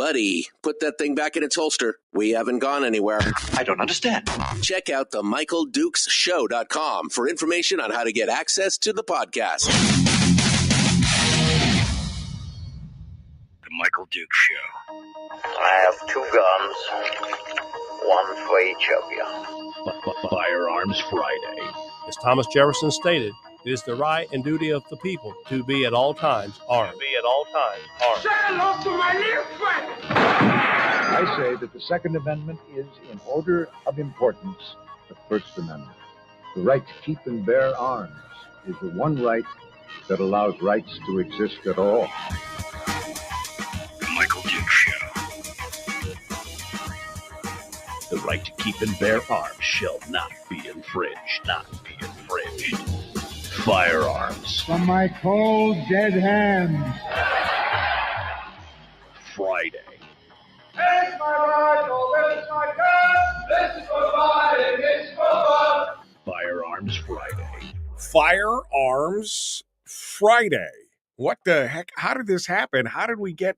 buddy, put that thing back in its holster. We haven't gone anywhere. I don't understand. Check out the MichaelDukesShow.com for information on how to get access to the podcast. The Michael Dukes Show. I have 2 guns, one for each of you. Firearms Friday. As Thomas Jefferson stated, it is the right and duty of the people to be at all times armed. Say hello to my little friend. I say that the Second Amendment is, in order of importance, the First Amendment. The right to keep and bear arms is the one right that allows rights to exist at all. The Michael Dukes Show. The right to keep and bear arms shall not be infringed. Firearms. From my cold, dead hands. Friday. This is my rifle, this is my gun, this is for fun, this is for fun. Firearms Friday. Firearms Friday. What the heck? How did this happen? How did we get,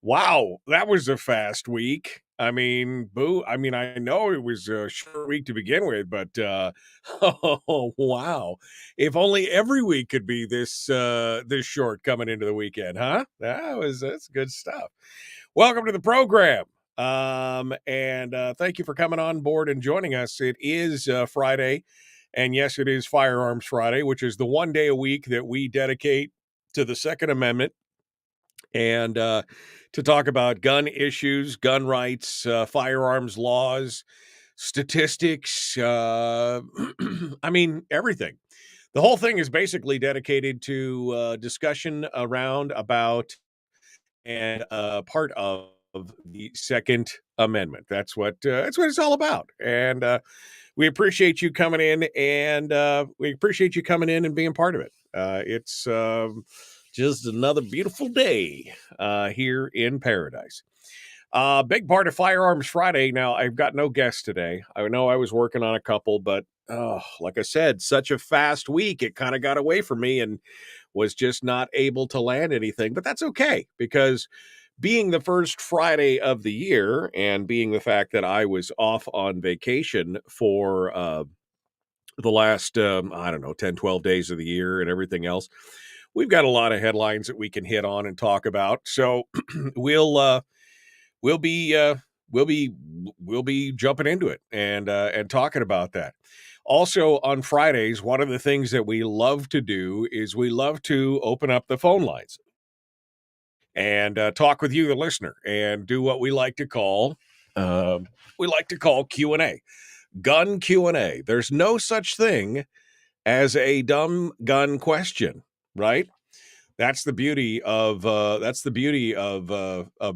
wow, that was a fast week. I know it was a short week to begin with, but oh wow! If only every week could be this short coming into the weekend, huh? That's good stuff. Welcome to the program, and thank you for coming on board and joining us. It is Friday, and yes, it is Firearms Friday, which is the one day a week that we dedicate to the Second Amendment, and to talk about gun issues, gun rights, firearms laws, statistics, everything. The whole thing is basically dedicated to discussion around, about, and part of the Second Amendment. That's what it's all about. And we appreciate you coming in, and being part of it. It's just another beautiful day here in paradise. Big part of Firearms Friday. Now, I've got no guests today. I know I was working on a couple, but like I said, such a fast week, it kind of got away from me and was just not able to land anything. But that's okay, because being the first Friday of the year, and being the fact that I was off on vacation for the last, 10, 12 days of the year and everything else, we've got a lot of headlines that we can hit on and talk about. So we'll be jumping into it and talking about that. Also on Fridays, one of the things that we love to do is we love to open up the phone lines and talk with you, the listener, and do what we like to call Q&A, gun Q&A. There's no such thing as a dumb gun question. Right. That's the beauty of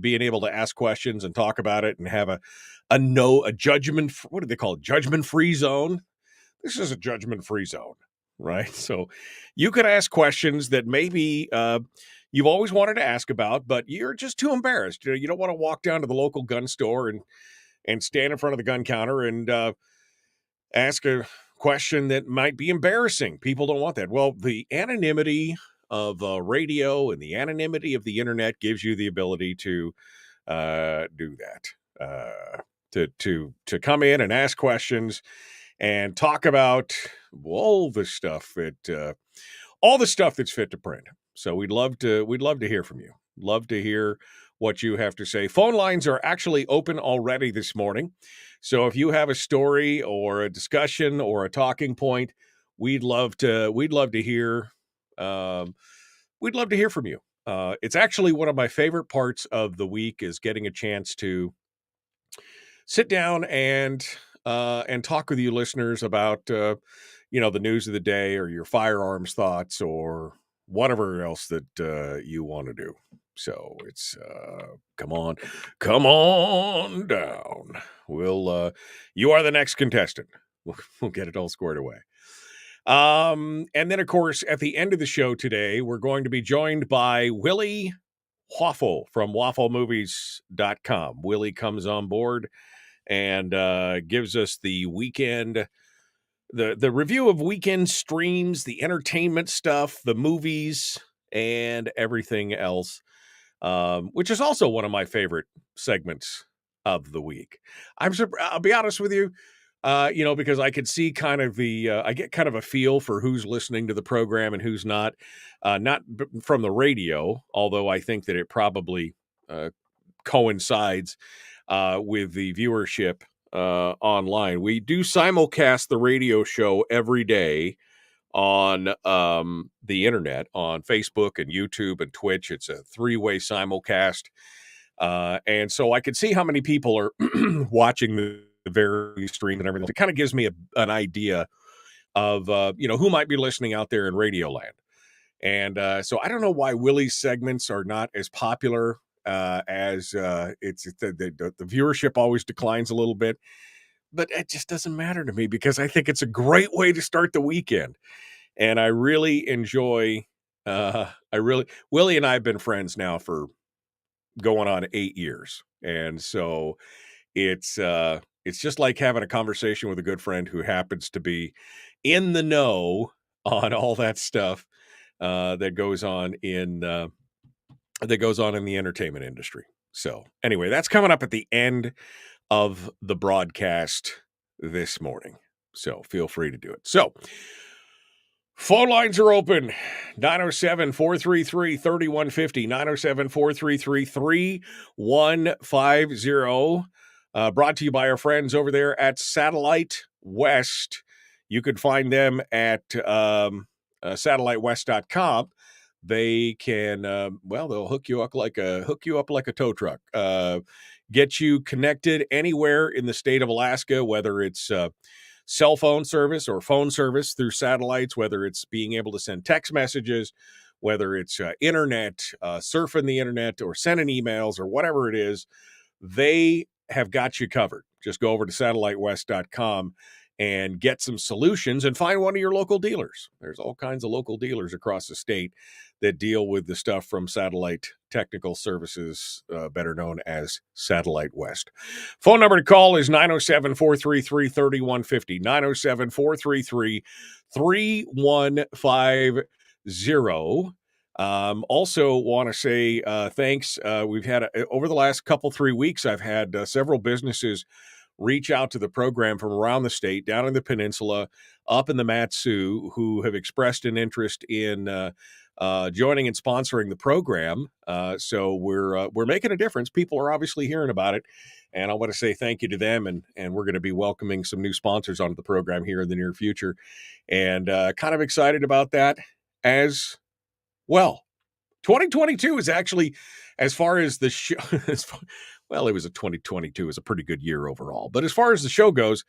being able to ask questions and talk about it and have a judgment. What do they call it? Judgment-free zone. This is a judgment-free zone, right? So you could ask questions that maybe you've always wanted to ask about, but you're just too embarrassed. You don't want to walk down to the local gun store and stand in front of the gun counter and ask a question that might be embarrassing. People don't want that. Well, the anonymity of radio and the anonymity of the internet gives you the ability to do that. To come in and ask questions and talk about all the stuff that's fit to print. So we'd love to hear from you. Love to hear what you have to say. Phone lines are actually open already this morning. So if you have a story or a discussion or a talking point, we'd love to hear. We'd love to hear from you. It's actually one of my favorite parts of the week, is getting a chance to sit down and talk with you listeners about the news of the day, or your firearms thoughts, or whatever else that you want to do. So it's come on down. You are the next contestant. We'll get it all squared away. And then, of course, at the end of the show today, we're going to be joined by Willie Waffle from wafflemovies.com. Willie comes on board and gives us the weekend, the review of weekend streams, the entertainment stuff, the movies, and everything else which is also one of my favorite segments of the week. I'll be honest with you, because I could see kind of I get kind of a feel for who's listening to the program and who's not, from the radio, although I think that it probably coincides with the viewership online. We do simulcast the radio show every day on the internet, on Facebook and YouTube and Twitch. It's a 3-way simulcast. And so I could see how many people are watching the various streams and everything. It kind of gives me an idea of, who might be listening out there in Radio Land. And so I don't know why Willie's segments are not as popular as the viewership always declines a little bit. But it just doesn't matter to me because I think it's a great way to start the weekend. And I really enjoy, Willie and I have been friends now for going on 8 years. And so it's just like having a conversation with a good friend who happens to be in the know on all that stuff that goes on in the entertainment industry. So anyway, that's coming up at the end of the broadcast this morning. So feel free to do it. So phone lines are open. 907-433-3150. 907-433-3150. Brought to you by our friends over there at Satellite West. You could find them at satellitewest.com. They can, they'll hook you up like a tow truck. Get you connected anywhere in the state of Alaska, whether it's cell phone service or phone service through satellites, whether it's being able to send text messages, whether it's internet, surfing the internet, or sending emails, or whatever it is, they have got you covered. Just go over to satellitewest.com and get some solutions and find one of your local dealers. There's all kinds of local dealers across the state that deal with the stuff from Satellite Technical Services, better known as Satellite West. Phone number to call is 907-433-3150, 907-433-3150. Also want to say thanks. We've had, over the last 3 weeks, I've had several businesses reach out to the program from around the state, down in the peninsula, up in the Mat-Su, who have expressed an interest in joining and sponsoring the program. So we're making a difference. People are obviously hearing about it, and I want to say thank you to them. And we're going to be welcoming some new sponsors onto the program here in the near future, and kind of excited about that as well. 2022 is actually, as far as the show, well, it was 2022 is a pretty good year overall. But as far as the show goes,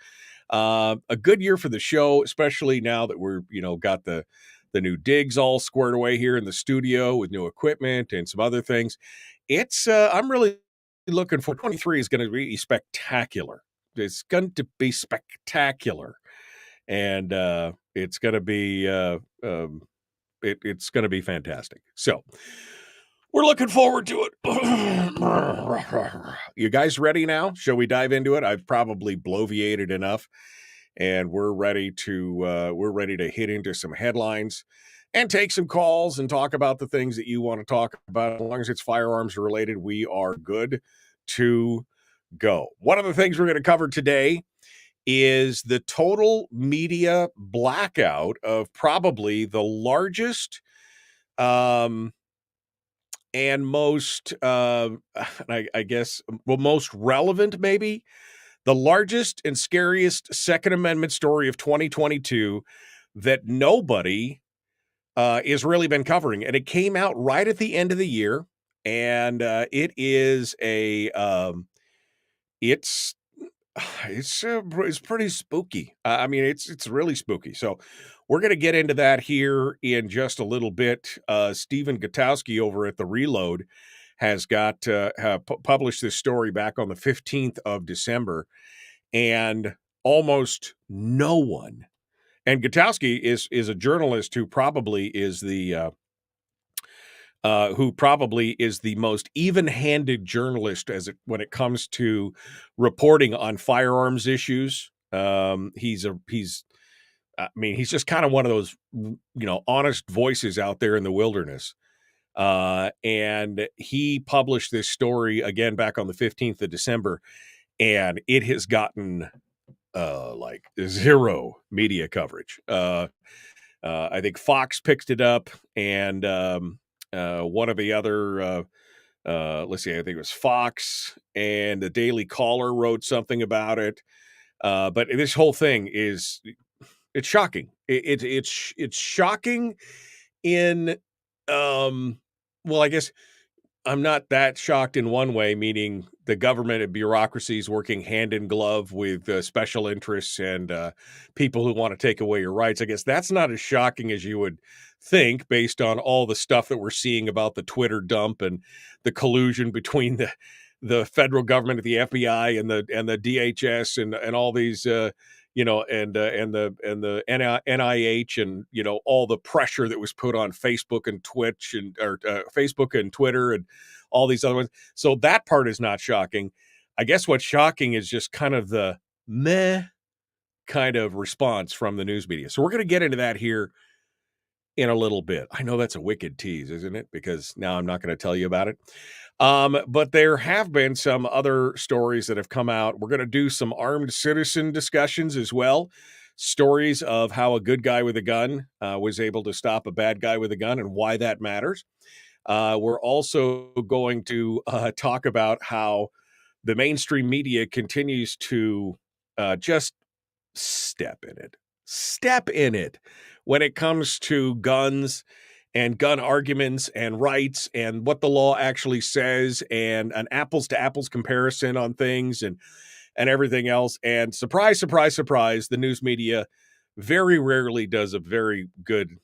a good year for the show, especially now that we're, got the new digs all squared away here in the studio with new equipment and some other things. It's, I'm really looking for 23 is going to be spectacular. It's going to be spectacular. And it's going to be, it's going to be fantastic. So we're looking forward to it. You guys ready now? Shall we dive into it? I've probably bloviated enough, and we're ready to hit into some headlines and take some calls and talk about the things that you want to talk about. As long as it's firearms related, we are good to go. One of the things we're going to cover today is the total media blackout of probably the largest and most, I guess, most relevant, maybe, the largest and scariest Second Amendment story of 2022 that nobody has really been covering. And it came out right at the end of the year, and it is it's pretty spooky. I mean, it's really spooky. So we're going to get into that here in just a little bit. Stephen Gutowski over at The Reload has got published this story back on the 15th of December, and almost no one. And Gutowski is a journalist who probably is the most even-handed journalist when it comes to reporting on firearms issues. He's just kind of one of those, honest voices out there in the wilderness. And he published this story again back on the 15th of December, and it has gotten like zero media coverage. I think Fox picked it up, and one of the other, let's see, I think it was Fox and the Daily Caller wrote something about it. But this whole thing it's shocking. It's shocking in, well, I guess I'm not that shocked in one way, meaning the government and bureaucracies working hand in glove with special interests and people who want to take away your rights. I guess that's not as shocking as you would think based on all the stuff that we're seeing about the Twitter dump and the collusion between the federal government, the FBI, and the DHS and all these and the NIH and all the pressure that was put on Facebook and Twitch and Facebook and Twitter and all these other ones. So that part is not shocking. I guess what's shocking is just kind of the meh kind of response from the news media. So we're going to get into that here in a little bit. I know that's a wicked tease, isn't it? Because now I'm not going to tell you about it. But there have been some other stories that have come out. We're going to do some armed citizen discussions as well. Stories of how a good guy with a gun was able to stop a bad guy with a gun and why that matters. We're also going to talk about how the mainstream media continues to just step in it when it comes to guns and gun arguments and rights and what the law actually says and an apples to apples comparison on things and everything else. And surprise, surprise, surprise, the news media very rarely does a very good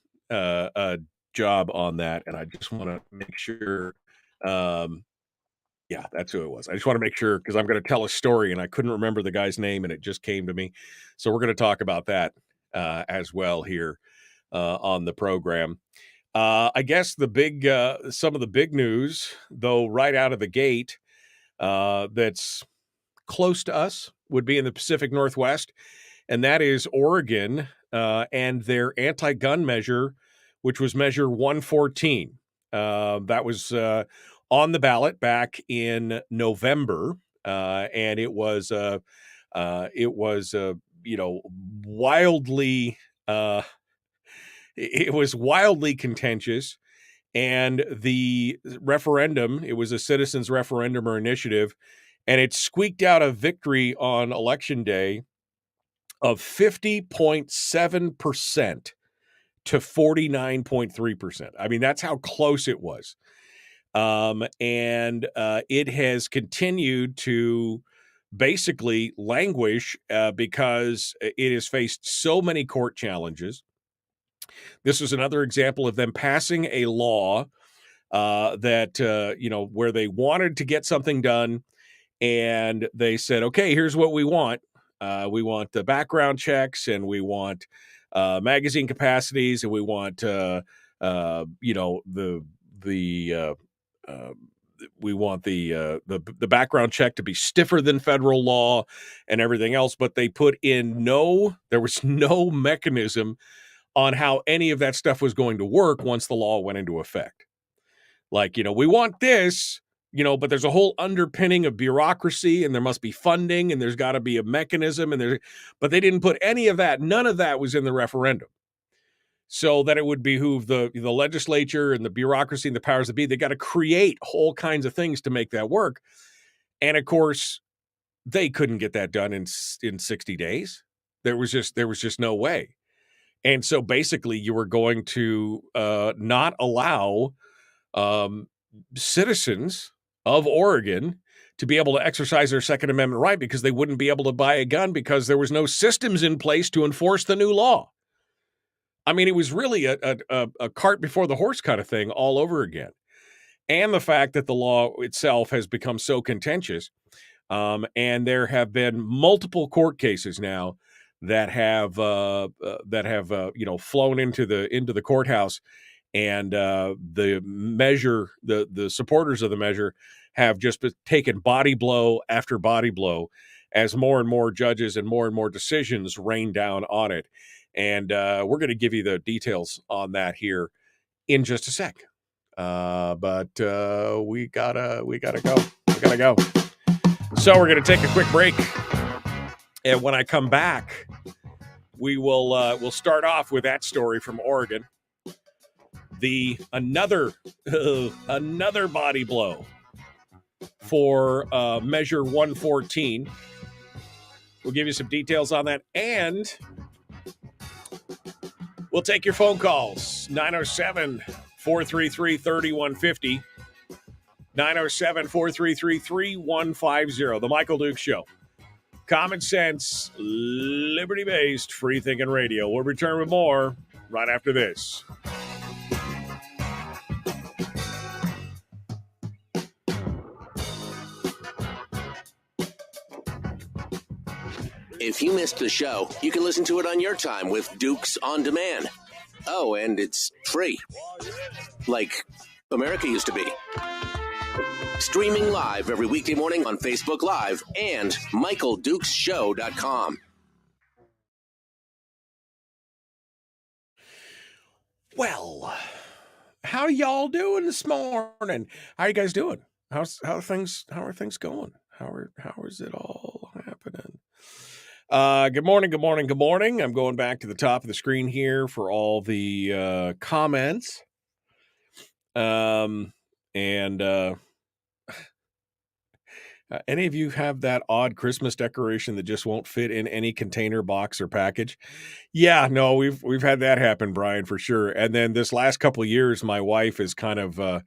job on that. And I just want to make sure, yeah, that's who it was. I just want to make sure because I'm going to tell a story and I couldn't remember the guy's name and it just came to me. So we're going to talk about that as well here on the program. I guess the big, some of the big news, though, right out of the gate, that's close to us would be in the Pacific Northwest, and that is Oregon and their anti-gun measure, which was Measure 114. That was on the ballot back in November, and it was wildly. It was wildly contentious, and the referendum, it was a citizens' referendum or initiative, and it squeaked out a victory on Election Day of 50.7% to 49.3%. I mean, that's how close it was. And it has continued to basically languish because it has faced so many court challenges. This was another example of them passing a law that, where they wanted to get something done and they said, okay, here's what we want. We want the background checks and we want magazine capacities and we want, we want the background check to be stiffer than federal law and everything else. But they put in there was no mechanism on how any of that stuff was going to work once the law went into effect. Like, we want this, but there's a whole underpinning of bureaucracy and there must be funding and there's got to be a mechanism but they didn't put any of that. None of that was in the referendum. So that it would behoove the legislature and the bureaucracy and the powers that be, they got to create whole kinds of things to make that work. And of course, they couldn't get that done in 60 days. There was just no way. And so basically you were going to not allow citizens of Oregon to be able to exercise their Second Amendment right because they wouldn't be able to buy a gun because there was no systems in place to enforce the new law. I mean, it was really a cart before the horse kind of thing all over again. And the fact that the law itself has become so contentious, and there have been multiple court cases now that have flown into the courthouse, and the measure, the supporters of the measure have just taken body blow after body blow as more and more judges and more decisions rain down on it. And we're going to give you the details on that here in just a sec. But we gotta go. We gotta go. So we're gonna take a quick break, and when I come back, we'll start off with that story from Oregon. Another body blow for Measure 114. We'll give you some details on that, and we'll take your phone calls. 907-433-3150. 907-433-3150. The Michael Dukes Show. Common sense, liberty-based, free-thinking radio. We'll return with more right after this. If you missed the show, you can listen to it on your time with Dukes On Demand. Oh, and it's free. Like America used to be. Streaming live every weekday morning on Facebook Live and MichaelDukesShow.com. Well, how y'all doing this morning? How you guys doing? How are things going? How is it all happening? Good morning. I'm going back to the top of the screen here for all the comments. Any of you have that odd Christmas decoration that just won't fit in any container, box, or package? Yeah, no, we've had that happen, Brian, for sure. And then this last couple of years, my wife has kind of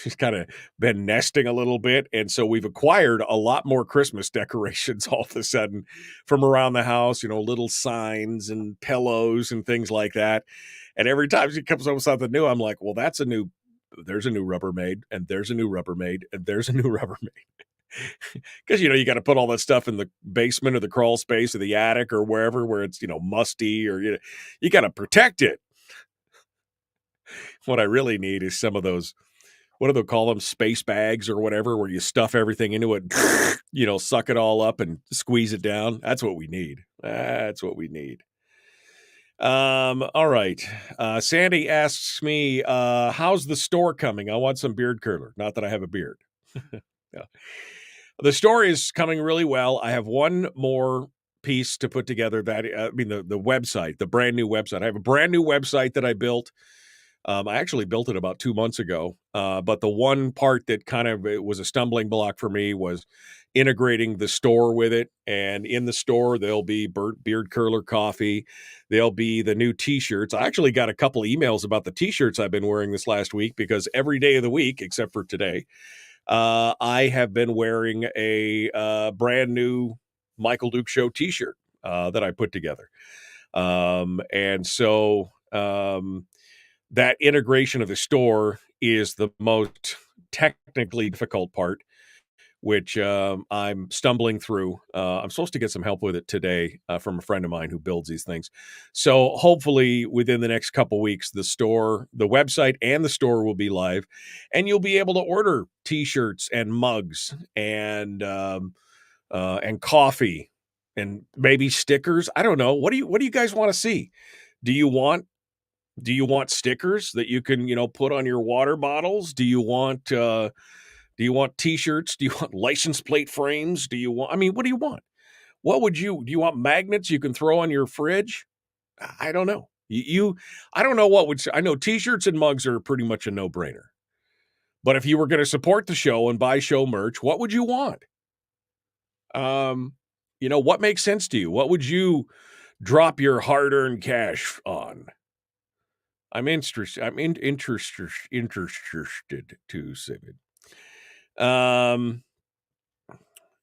she's kind of been nesting a little bit, and so we've acquired a lot more Christmas decorations all of a sudden from around the house. Little signs and pillows and things like that. And every time she comes up with something new, I'm like, well, there's a new Rubbermaid, and there's a new Rubbermaid, and there's a new Rubbermaid. Because, you got to put all that stuff in the basement or the crawl space or the attic or wherever where it's, musty, or you got to protect it. What I really need is some of those, what do they call them, space bags or whatever, where you stuff everything into it, suck it all up and squeeze it down. That's what we need. All right. Sandy asks me, how's the store coming? I want some beard curler. Not that I have a beard. Yeah. The store is coming really well. I have one more piece to put together. The website, the brand new website. I have a brand new website that I built. I actually built it about 2 months ago. But the one part that it was a stumbling block for me was integrating the store with it. And in the store, there'll be beard curler coffee. There'll be the new t-shirts. I actually got a couple of emails about the t-shirts I've been wearing this last week, because every day of the week, except for today, I have been wearing a brand new Michael Dukes Show t-shirt that I put together. And so that integration of the store is the most technically difficult part, which I'm stumbling through. I'm supposed to get some help with it today from a friend of mine who builds these things. So hopefully within the next couple weeks, the website and the store will be live, and you'll be able to order t-shirts and mugs and coffee and maybe stickers. I don't know. What do you guys want to see? Do you want stickers that you can, put on your water bottles? Do you want t-shirts? Do you want license plate frames? What do you want? Do you want magnets you can throw on your fridge? I don't know. I don't know I know t-shirts and mugs are pretty much a no-brainer. But if you were going to support the show and buy show merch, what would you want? What makes sense to you? What would you drop your hard-earned cash on? I'm interested to say it.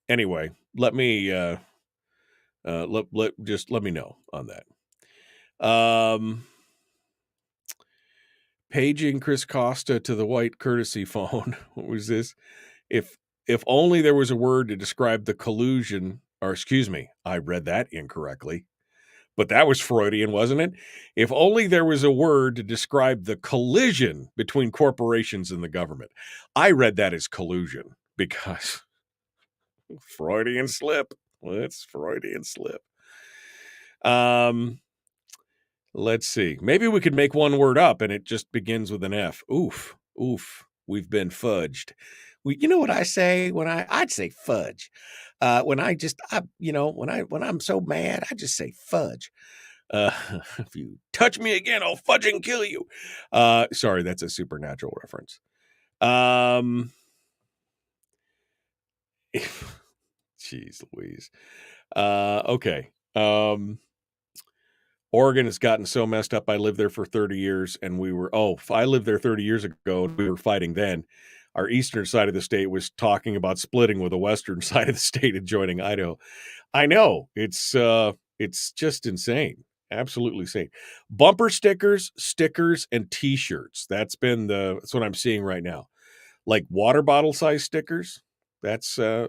Anyway, let me let me know on that. Paging Chris Costa to the white courtesy phone. What was this? If only there was a word to describe the collusion, or excuse me, I read that incorrectly. But that was Freudian, wasn't it? If only there was a word to describe the collision between corporations and the government. I read that as collusion, because Freudian slip. Well, it's Freudian slip. Let's see. Maybe we could make one word up and it just begins with an F. Oof. We've been fudged. You know what I say when I'd say fudge. When I'm so mad, I just say fudge. If you touch me again, I'll fudge and kill you. Sorry, that's a supernatural reference. Jeez Louise. Okay. Oregon has gotten so messed up. I lived there for 30 years and I lived there 30 years ago and we were fighting then. Our eastern side of the state was talking about splitting with the western side of the state and joining Idaho. I know. It's just insane. Absolutely insane. Bumper stickers, and t-shirts. That's what I'm seeing right now. Like water bottle size stickers. That's I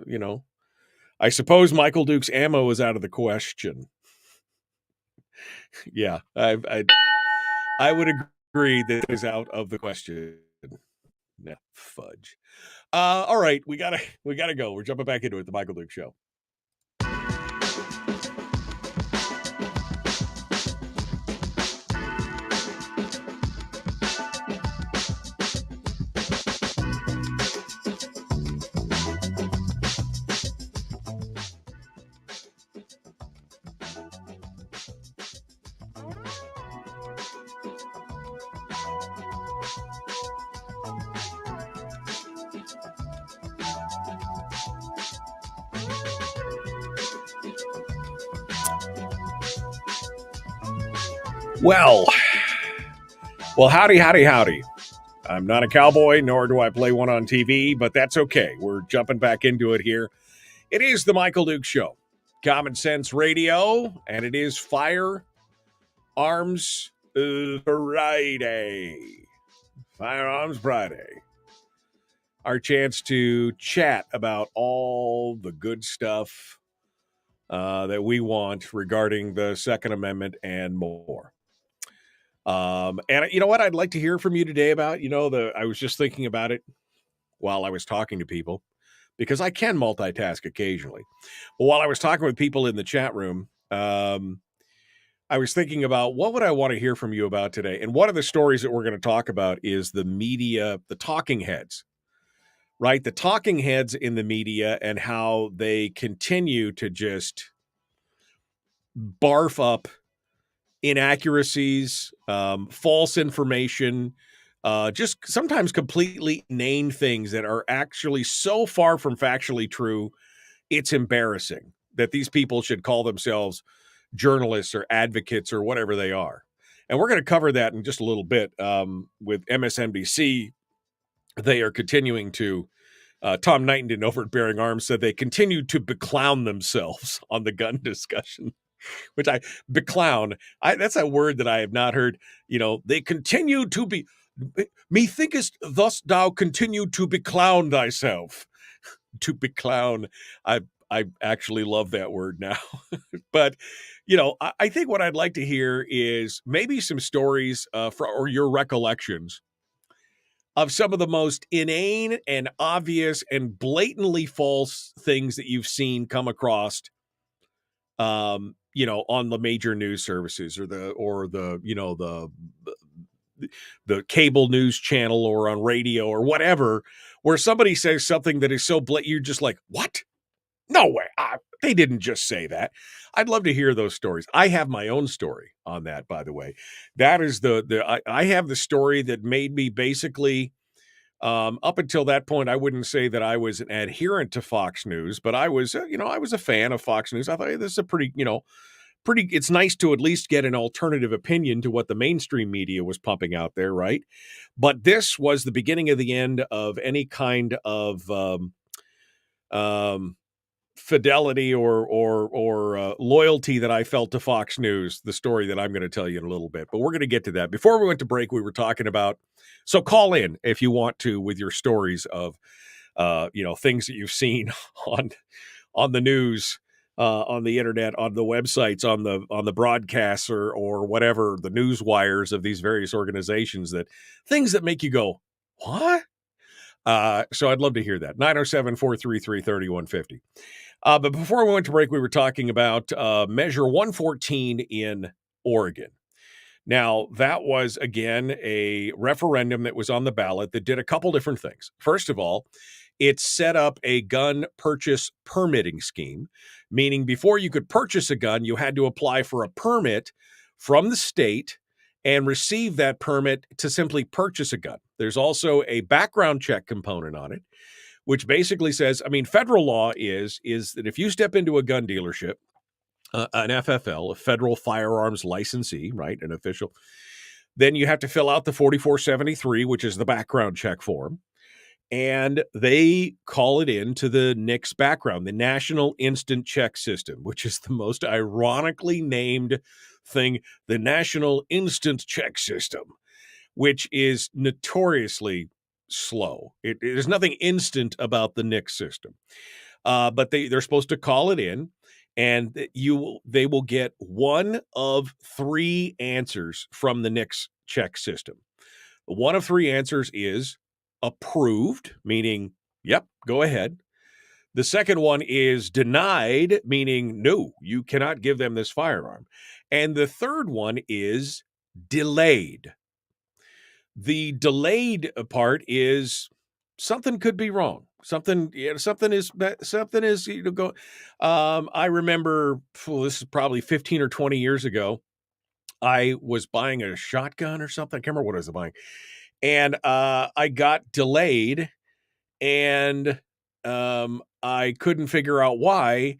suppose Michael Duke's ammo is out of the question. Yeah, I would agree that it is out of the question. No, fudge. All right, we gotta go. We're jumping back into it. The Michael Duke Show. Well, howdy. I'm not a cowboy, nor do I play one on TV, but that's okay. We're jumping back into it here. It is the Michael Duke Show, Common Sense Radio, and it is Firearms Friday. Firearms Friday. Our chance to chat about all the good stuff that we want regarding the Second Amendment and more. And you know what I'd like to hear from you today about? I was just thinking about it while I was talking to people, because I can multitask occasionally. But while I was talking with people in the chat room, I was thinking about what would I want to hear from you about today? And one of the stories that we're going to talk about is the media, the talking heads, right? The talking heads in the media and how they continue to just barf up inaccuracies, false information, just sometimes completely inane things that are actually so far from factually true, it's embarrassing that these people should call themselves journalists or advocates or whatever they are. And we're going to cover that in just a little bit with MSNBC. They are continuing to, Tom Knighton over at Bearing Arms said they continue to beclown themselves on the gun discussion. Which beclown, that's a word that I have not heard. They continue to be, methinkest thus thou continue to beclown thyself. To beclown. I actually love that word now. But, I think what I'd like to hear is maybe some stories or your recollections of some of the most inane and obvious and blatantly false things that you've seen come across on the major news services or the cable news channel or on radio or whatever, where somebody says something that is so blatant, you're just like, what? No way. They didn't just say that. I'd love to hear those stories. I have my own story on that, by the way. That is I have the story that made me basically, up until that point, I wouldn't say that I was an adherent to Fox News, but I was a fan of Fox News. I thought, hey, this is a pretty, it's nice to at least get an alternative opinion to what the mainstream media was pumping out there, right? But this was the beginning of the end of any kind of fidelity or loyalty that I felt to Fox News, the story that I'm going to tell you in a little bit. But we're going to get to that. Before we went to break, we were talking about, so call in if you want to with your stories of, things that you've seen on the news, on the internet, on the websites, on the broadcasts or whatever, the news wires of these various organizations, that things that make you go, what? So I'd love to hear that. 907-433-3150. But before we went to break, we were talking about Measure 114 in Oregon. Now, that was, again, a referendum that was on the ballot that did a couple different things. First of all, it set up a gun purchase permitting scheme, meaning before you could purchase a gun, you had to apply for a permit from the state and receive that permit to simply purchase a gun. There's also a background check component on it, which basically says, I mean, federal law is that if you step into a gun dealership, an FFL, a federal firearms licensee, right, an official, then you have to fill out the 4473, which is the background check form, and they call it in to the NICS background, the National Instant Check System, which is the most ironically named thing, the National Instant Check System, which is notoriously slow. There's nothing instant about the NICS system, but they're supposed to call it in. And they will get one of three answers from the NICS check system. One of three answers is approved, meaning, yep, go ahead. The second one is denied, meaning, no, you cannot give them this firearm. And the third one is delayed. The delayed part is something could be wrong. Something is go. I remember this is probably 15 or 20 years ago. I was buying a shotgun or something. I can't remember what I was buying, and I got delayed, and I couldn't figure out why,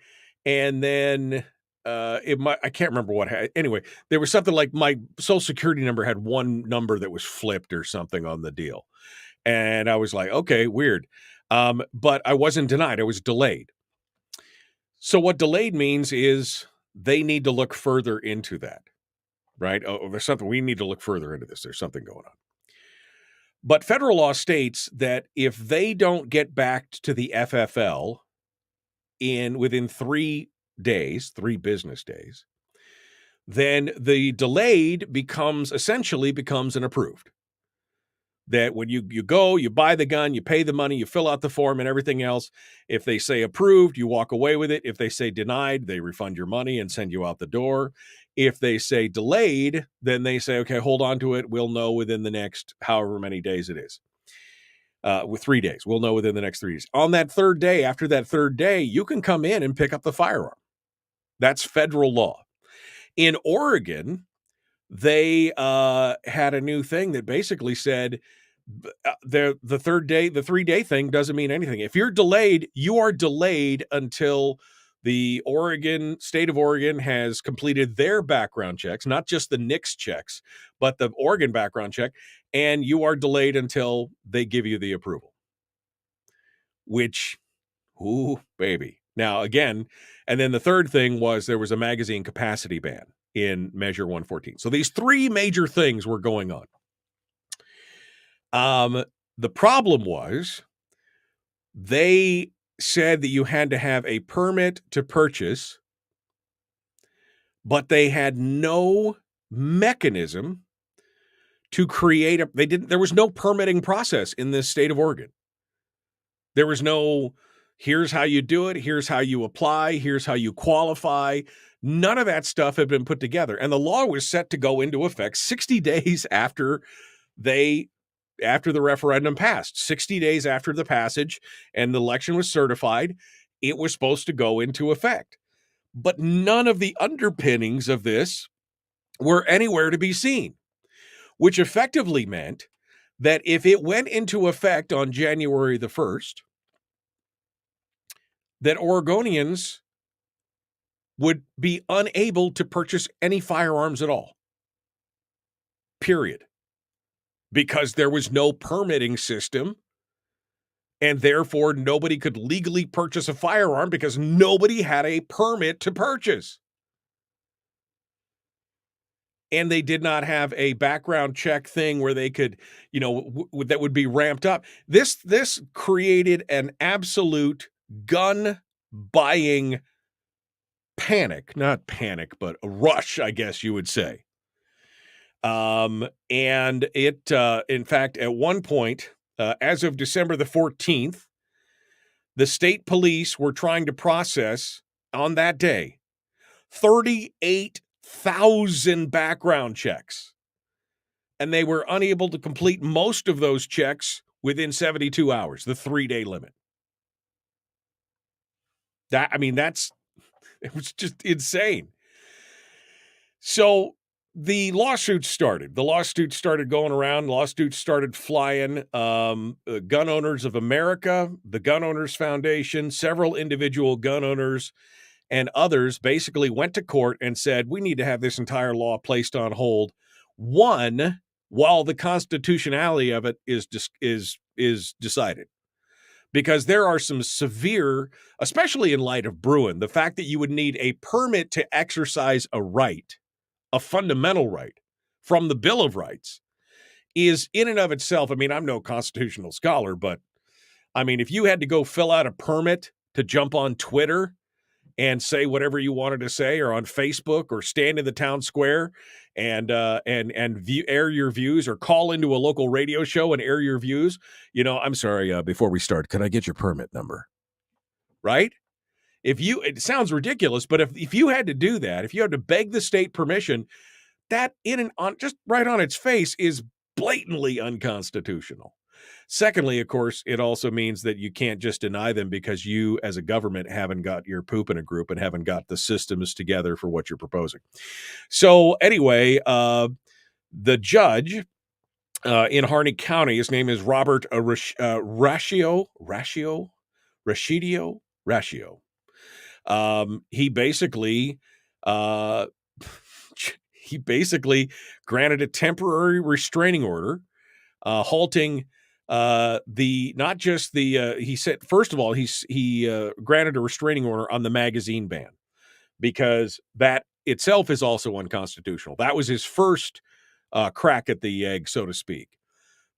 and then I can't remember what. Anyway, there was something like my social security number had one number that was flipped or something on the deal, and I was like, okay, weird. But I wasn't denied. I was delayed. So what delayed means is they need to look further into that, right? Oh, there's something, we need to look further into this. There's something going on. But federal law states that if they don't get back to the FFL within 3 business days, then the delayed essentially becomes an approved. That when you go, you buy the gun, you pay the money, you fill out the form and everything else. If they say approved, you walk away with it. If they say denied, they refund your money and send you out the door. If they say delayed, then they say, okay, hold on to it. We'll know within the next however many days it is. With 3 days, we'll know within the next 3 days. On that third day, after that third day, you can come in and pick up the firearm. That's federal law. In Oregon, they had a new thing that basically said the 3-day thing doesn't mean anything. If you're delayed, you are delayed until the state of Oregon has completed their background checks, not just the NICS checks, but the Oregon background check, and you are delayed until they give you the approval. Which, ooh, baby. Now, again, and then the third thing was there was a magazine capacity ban in Measure 114. So these three major things were going on. The problem was they said that you had to have a permit to purchase, but they had no mechanism to create there was no permitting process in this state of Oregon. There was no, here's how you do it, here's how you apply, here's how you qualify. None of that stuff had been put together. And the law was set to go into effect 60 days after the referendum passed. 60 days after the passage and the election was certified, it was supposed to go into effect. But none of the underpinnings of this were anywhere to be seen, which effectively meant that if it went into effect on January the 1st, that Oregonians would be unable to purchase any firearms at all. Period. Because there was no permitting system, and therefore nobody could legally purchase a firearm because nobody had a permit to purchase. And they did not have a background check thing where they could, that would be ramped up. This created an absolute gun buying panic, not panic, but a rush, I guess you would say. And it, in fact, at one point, as of December the 14th, the state police were trying to process on that day 38,000 background checks. and they were unable to complete most of those checks within 72 hours, the 3-day limit. It was just insane. So the lawsuits started. The lawsuits started going around. Lawsuits started flying. Gun Owners of America, the Gun Owners Foundation, several individual gun owners and others basically went to court and said, we need to have this entire law placed on hold. One, while the constitutionality of it is decided. Because there are some severe, especially in light of Bruin, the fact that you would need a permit to exercise a right, a fundamental right from the Bill of Rights, is in and of itself. I mean, I'm no constitutional scholar, but I mean, if you had to go fill out a permit to jump on Twitter and say whatever you wanted to say, or on Facebook, or stand in the town square and air your views, or call into a local radio show and air your views, I'm sorry, before we start, can I get your permit number? Right? It sounds ridiculous, but if you had to do that, if you had to beg the state permission, that just right on its face is blatantly unconstitutional. Secondly, of course, it also means that you can't just deny them because you as a government haven't got your poop in a group and haven't got the systems together for what you're proposing. So anyway, the judge in Harney County, his name is Robert Rascio. He basically granted a temporary restraining order, halting he said, first of all, he granted a restraining order on the magazine ban, because that itself is also unconstitutional. That was his first crack at the egg, so to speak.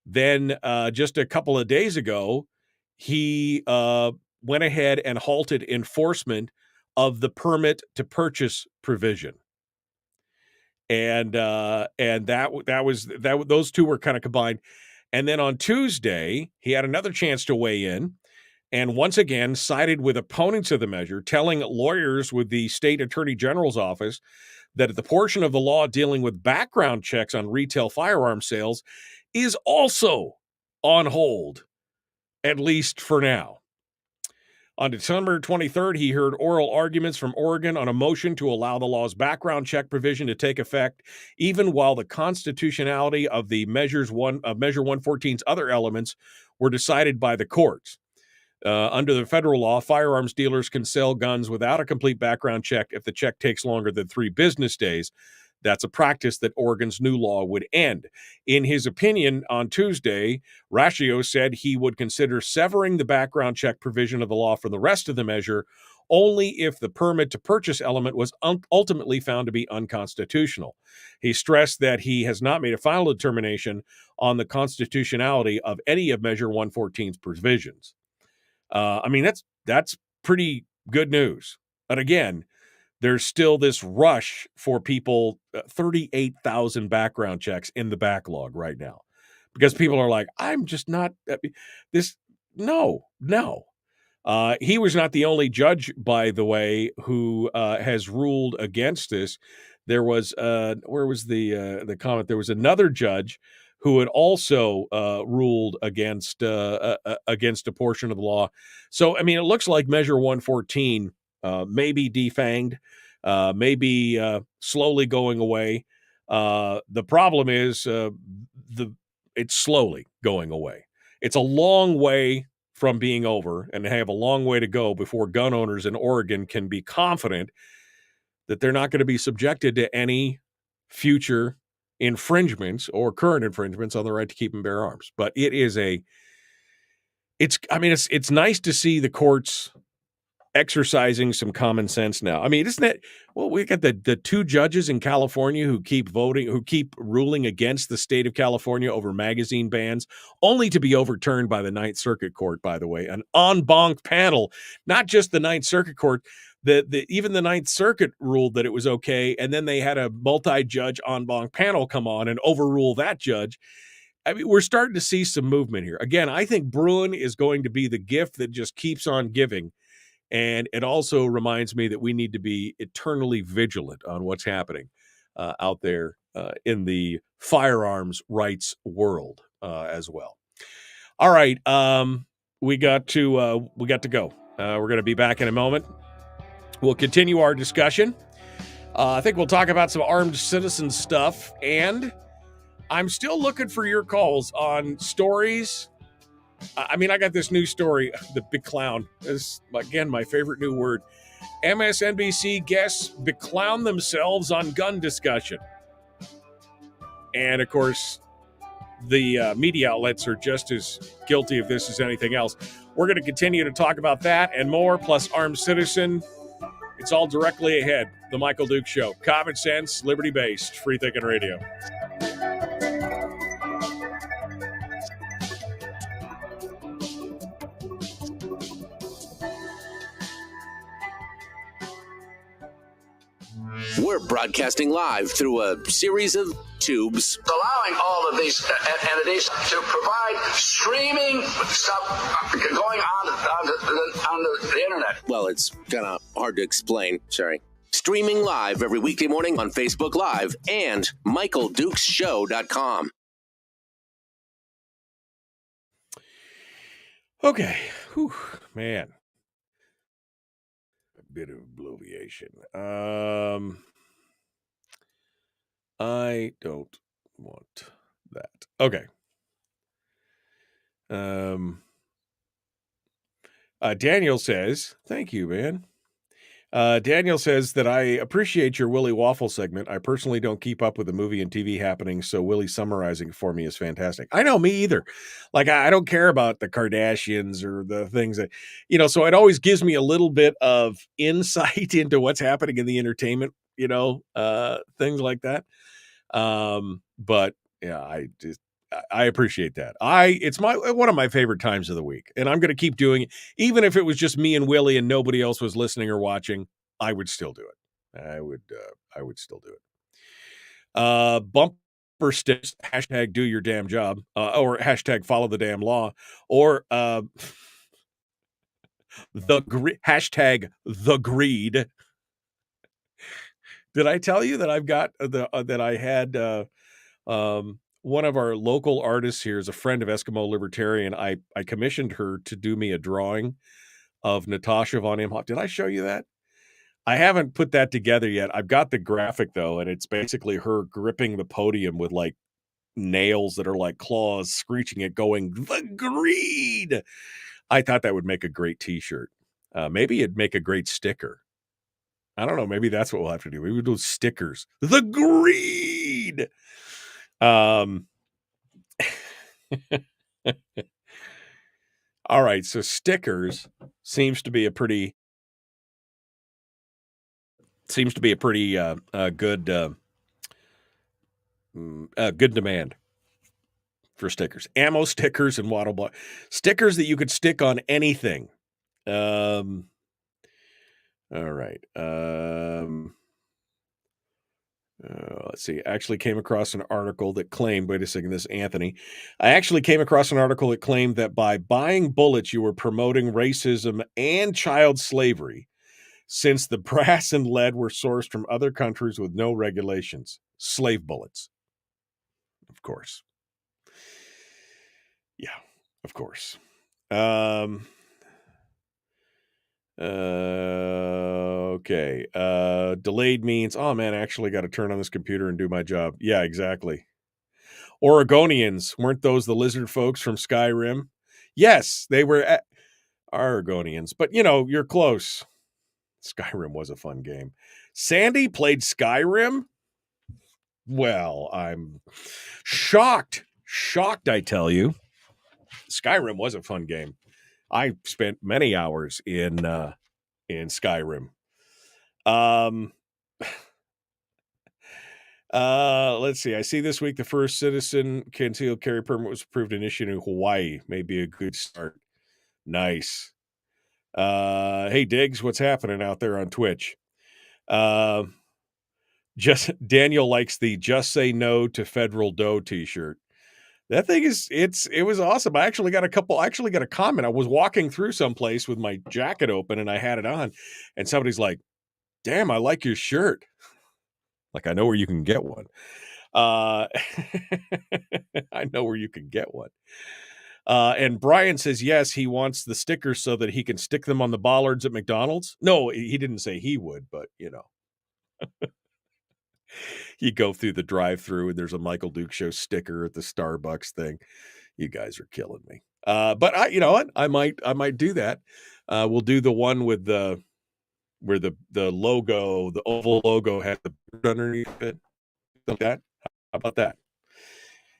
Then just a couple of days ago, he went ahead and halted enforcement of the permit to purchase provision. And those two were kind of combined. And then on Tuesday, he had another chance to weigh in, and once again sided with opponents of the measure, telling lawyers with the state attorney general's office that the portion of the law dealing with background checks on retail firearm sales is also on hold, at least for now. On December 23rd, he heard oral arguments from Oregon on a motion to allow the law's background check provision to take effect, even while the constitutionality of the Measure 114's other elements were decided by the courts. Under the federal law, firearms dealers can sell guns without a complete background check if the check takes longer than 3 business days. That's a practice that Oregon's new law would end. In his opinion on Tuesday, Rascio said he would consider severing the background check provision of the law from the rest of the measure only if the permit to purchase element was ultimately found to be unconstitutional. He stressed that he has not made a final determination on the constitutionality of any of Measure 114's provisions. That's pretty good news. And again, there's still this rush for people, 38,000 background checks in the backlog right now, because people are like, I'm just not this. No. He was not the only judge, by the way, who has ruled against this. There was, where was the comment? There was another judge who had also ruled against a portion of the law. So, I mean, it looks like Measure 114 may be defanged, may be slowly going away. The problem is it's slowly going away. It's a long way from being over, and they have a long way to go before gun owners in Oregon can be confident that they're not going to be subjected to any future infringements or current infringements on the right to keep and bear arms. But it's nice to see the courts exercising some common sense now. I mean, isn't that, well, we got the 2 judges in California who keep ruling against the state of California over magazine bans, only to be overturned by the Ninth Circuit Court, by the way, an en banc panel, not just the Ninth Circuit Court. Even the Ninth Circuit ruled that it was okay, and then they had a multi-judge en banc panel come on and overrule that judge. I mean, we're starting to see some movement here. Again, I think Bruin is going to be the gift that just keeps on giving, and it also reminds me that we need to be eternally vigilant on what's happening out there in the firearms rights world as well. All right, we got to go. We're going to be back in a moment. We'll continue our discussion. I think we'll talk about some armed citizen stuff, and I'm still looking for your calls on stories. I mean, I got this new story, the big clown. This is, again, my favorite new word. MSNBC guests beclown themselves on gun discussion. And, of course, the media outlets are just as guilty of this as anything else. We're going to continue to talk about that and more, plus armed citizen. It's all directly ahead. The Michael Dukes Show. Common sense, liberty-based, free-thinking radio. We're broadcasting live through a series of tubes. Allowing all of these entities to provide streaming stuff going on the internet. Well, it's kind of hard to explain. Sorry. Streaming live every weekday morning on Facebook Live and MichaelDukesShow.com. Okay. Whew, man. A bit of bloviation. I don't want that. Okay. Daniel says, thank you, man. Daniel says that I appreciate your Willie Waffle segment. I personally don't keep up with the movie and TV happenings, so Willie summarizing for me is fantastic. I know, me either. Like, I don't care about the Kardashians or the things that, so it always gives me a little bit of insight into what's happening in the entertainment, things like that. But yeah, I appreciate that. It's one of my favorite times of the week, and I'm going to keep doing it. Even if it was just me and Willie and nobody else was listening or watching, I would still do it. I would still do it. Bumper sticks, hashtag do your damn job, or hashtag follow the damn law, or, hashtag the greed. Did I tell you that I've got that I had, one of our local artists here is a friend of Eskimo Libertarian. I commissioned her to do me a drawing of Natasha von Imhoff. Did I show you that? I haven't put that together yet. I've got the graphic, though, and it's basically her gripping the podium with, like, nails that are like claws, screeching it, going, the greed! I thought that would make a great T-shirt. Maybe it'd make a great sticker. I don't know. Maybe that's what we'll have to do. Maybe we'll do stickers. The greed! All right, so stickers seems to be a pretty good good demand for stickers. Ammo stickers and waddle block stickers that you could stick on anything. All right. Let's see. I actually came across an article that claimed, wait a second, this is Anthony. I actually came across an article that claimed that by buying bullets, you were promoting racism and child slavery, since the brass and lead were sourced from other countries with no regulations. Slave bullets. Of course. Yeah, of course. Okay. Delayed means, oh man, I actually got to turn on this computer and do my job. Yeah, exactly. Oregonians, weren't those the lizard folks from Skyrim? Yes, they were Oregonians, but you're close. Skyrim was a fun game. Sandy played Skyrim? Well, I'm shocked, I tell you. Skyrim was a fun game. I spent many hours in Skyrim. Let's see. I see this week the first citizen concealed carry permit was approved and issued in Hawaii. Maybe a good start. Nice. Hey Diggs, what's happening out there on Twitch? Just Daniel likes the "Just Say No to Federal Dough" T-shirt. That thing it was awesome. I actually got a comment. I was walking through someplace with my jacket open and I had it on, and somebody's like, "Damn, I like your shirt." Like, I know where you can get one. I know where you can get one. And Brian says, yes, he wants the stickers so that he can stick them on the bollards at McDonald's. No, he didn't say he would, but you know, you go through the drive-through and there's a Michael Duke Show sticker at the Starbucks thing. You guys are killing me. But you know what? I might do that. We'll do the one with where the logo, the oval logo has the bird underneath it. Like that. How about that?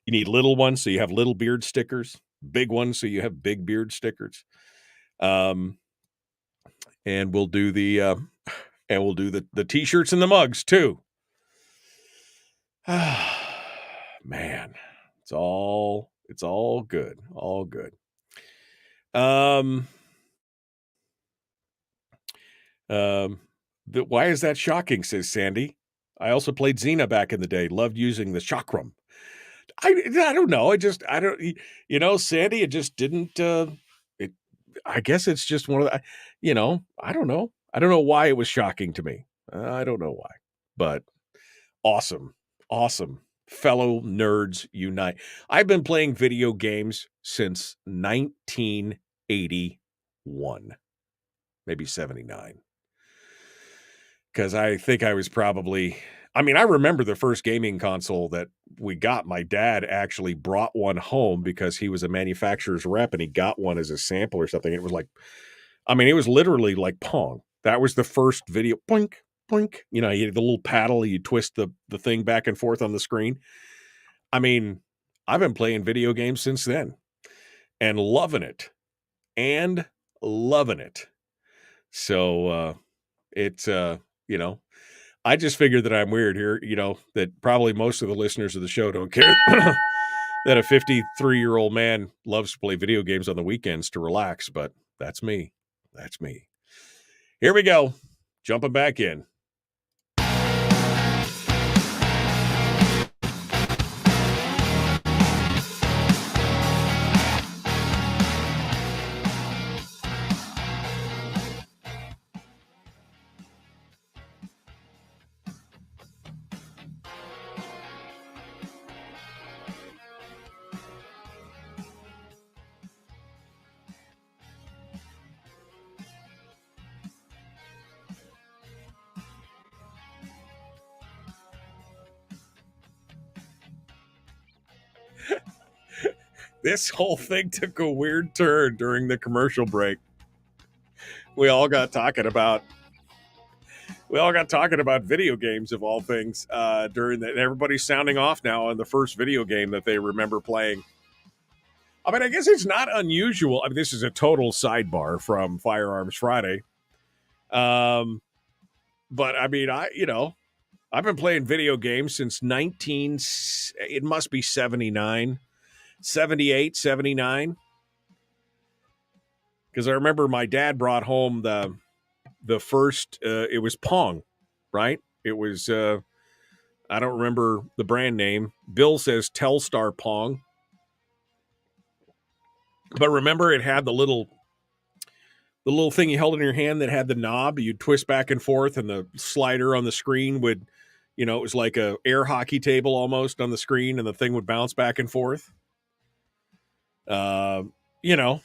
You need little ones, so you have little beard stickers. Big ones, so you have big beard stickers. And we'll do the t-shirts and the mugs too. Man, it's all good. All good. Why is that shocking, says Sandy. I also played Xena back in the day. Loved using the chakram. I don't know. I don't, you know, Sandy, it just didn't, I guess it's just one of the, you know, I don't know. I don't know why it was shocking to me. I don't know why, but awesome. Fellow nerds unite. I've been playing video games since 1981, maybe 79. Because I think I was probably, I mean, I remember the first gaming console that we got. My dad actually brought one home because he was a manufacturer's rep and he got one as a sample or something. It was like, I mean, it was literally like Pong. That was the first video. Boink, boink. You know, you had the little paddle, you twist the thing back and forth on the screen. I mean, I've been playing video games since then and loving it. So it's, you know, I just figured that I'm weird here, you know, that probably most of the listeners of the show don't care that a 53-year-old man loves to play video games on the weekends to relax, but that's me. That's me. Here we go. Jumping back in. This whole thing took a weird turn during the commercial break. We all got talking about video games of all things during that. Everybody's sounding off now on the first video game that they remember playing. I mean, I guess it's not unusual. I mean, this is a total sidebar from Firearms Friday. But I mean, I've been playing video games since it must be 79. 78, 79. Because I remember my dad brought home the first, it was Pong, right? It was, I don't remember the brand name. Bill says Telstar Pong. But remember, it had the little thing you held in your hand that had the knob. You'd twist back and forth, and the slider on the screen would, you know, it was like a air hockey table almost on the screen, and the thing would bounce back and forth. You know,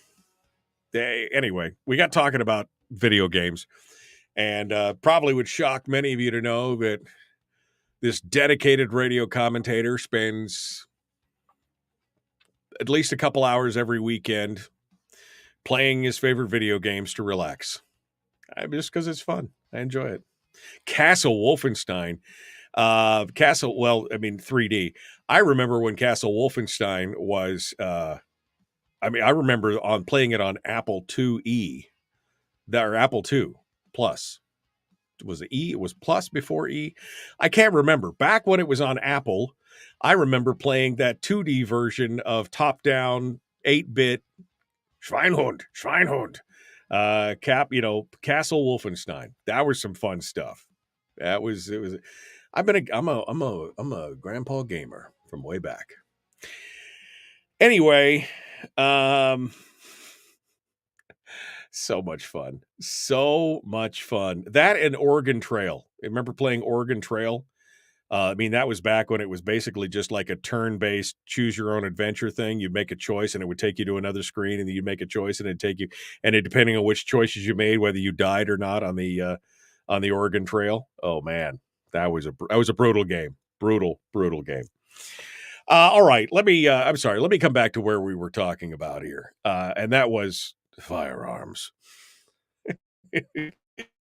anyway, we got talking about video games, and probably would shock many of you to know that this dedicated radio commentator spends at least a couple hours every weekend playing his favorite video games to relax. Just because it's fun. I enjoy it. Castle Wolfenstein. 3D. I remember when Castle Wolfenstein was... I remember playing it on Apple IIe, or Apple II Plus. Was it E? It was Plus before E. I can't remember. Back when it was on Apple, I remember playing that 2D version of top-down 8-bit Schweinhund. Castle Wolfenstein. That was some fun stuff. It was. I'm a grandpa gamer from way back. Anyway. So much fun. That and Oregon Trail. Remember playing Oregon Trail I mean, that was back when it was basically just like a turn-based choose-your-own-adventure thing. You'd make a choice, and it would take you to another screen, and then you'd make a choice, and it'd take you, and it, depending on which choices you made, whether you died or not on the Oregon Trail. Oh man, that was a brutal game, brutal game. All right, let me come back to where we were talking about here, and that was firearms.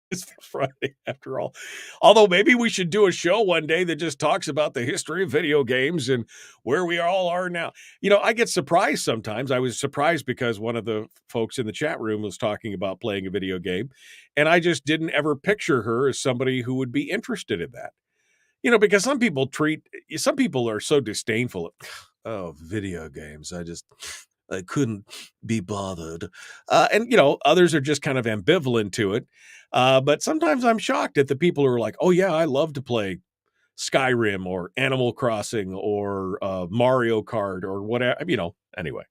It's Friday after all. Although maybe we should do a show one day that just talks about the history of video games and where we all are now. You know, I get surprised sometimes. I was surprised because one of the folks in the chat room was talking about playing a video game, and I just didn't ever picture her as somebody who would be interested in that. You know, because some people are so disdainful of video games. I couldn't be bothered. And, you know, others are just kind of ambivalent to it. But sometimes I'm shocked at the people who are like, oh, yeah, I love to play Skyrim or Animal Crossing or Mario Kart or whatever. You know, anyway,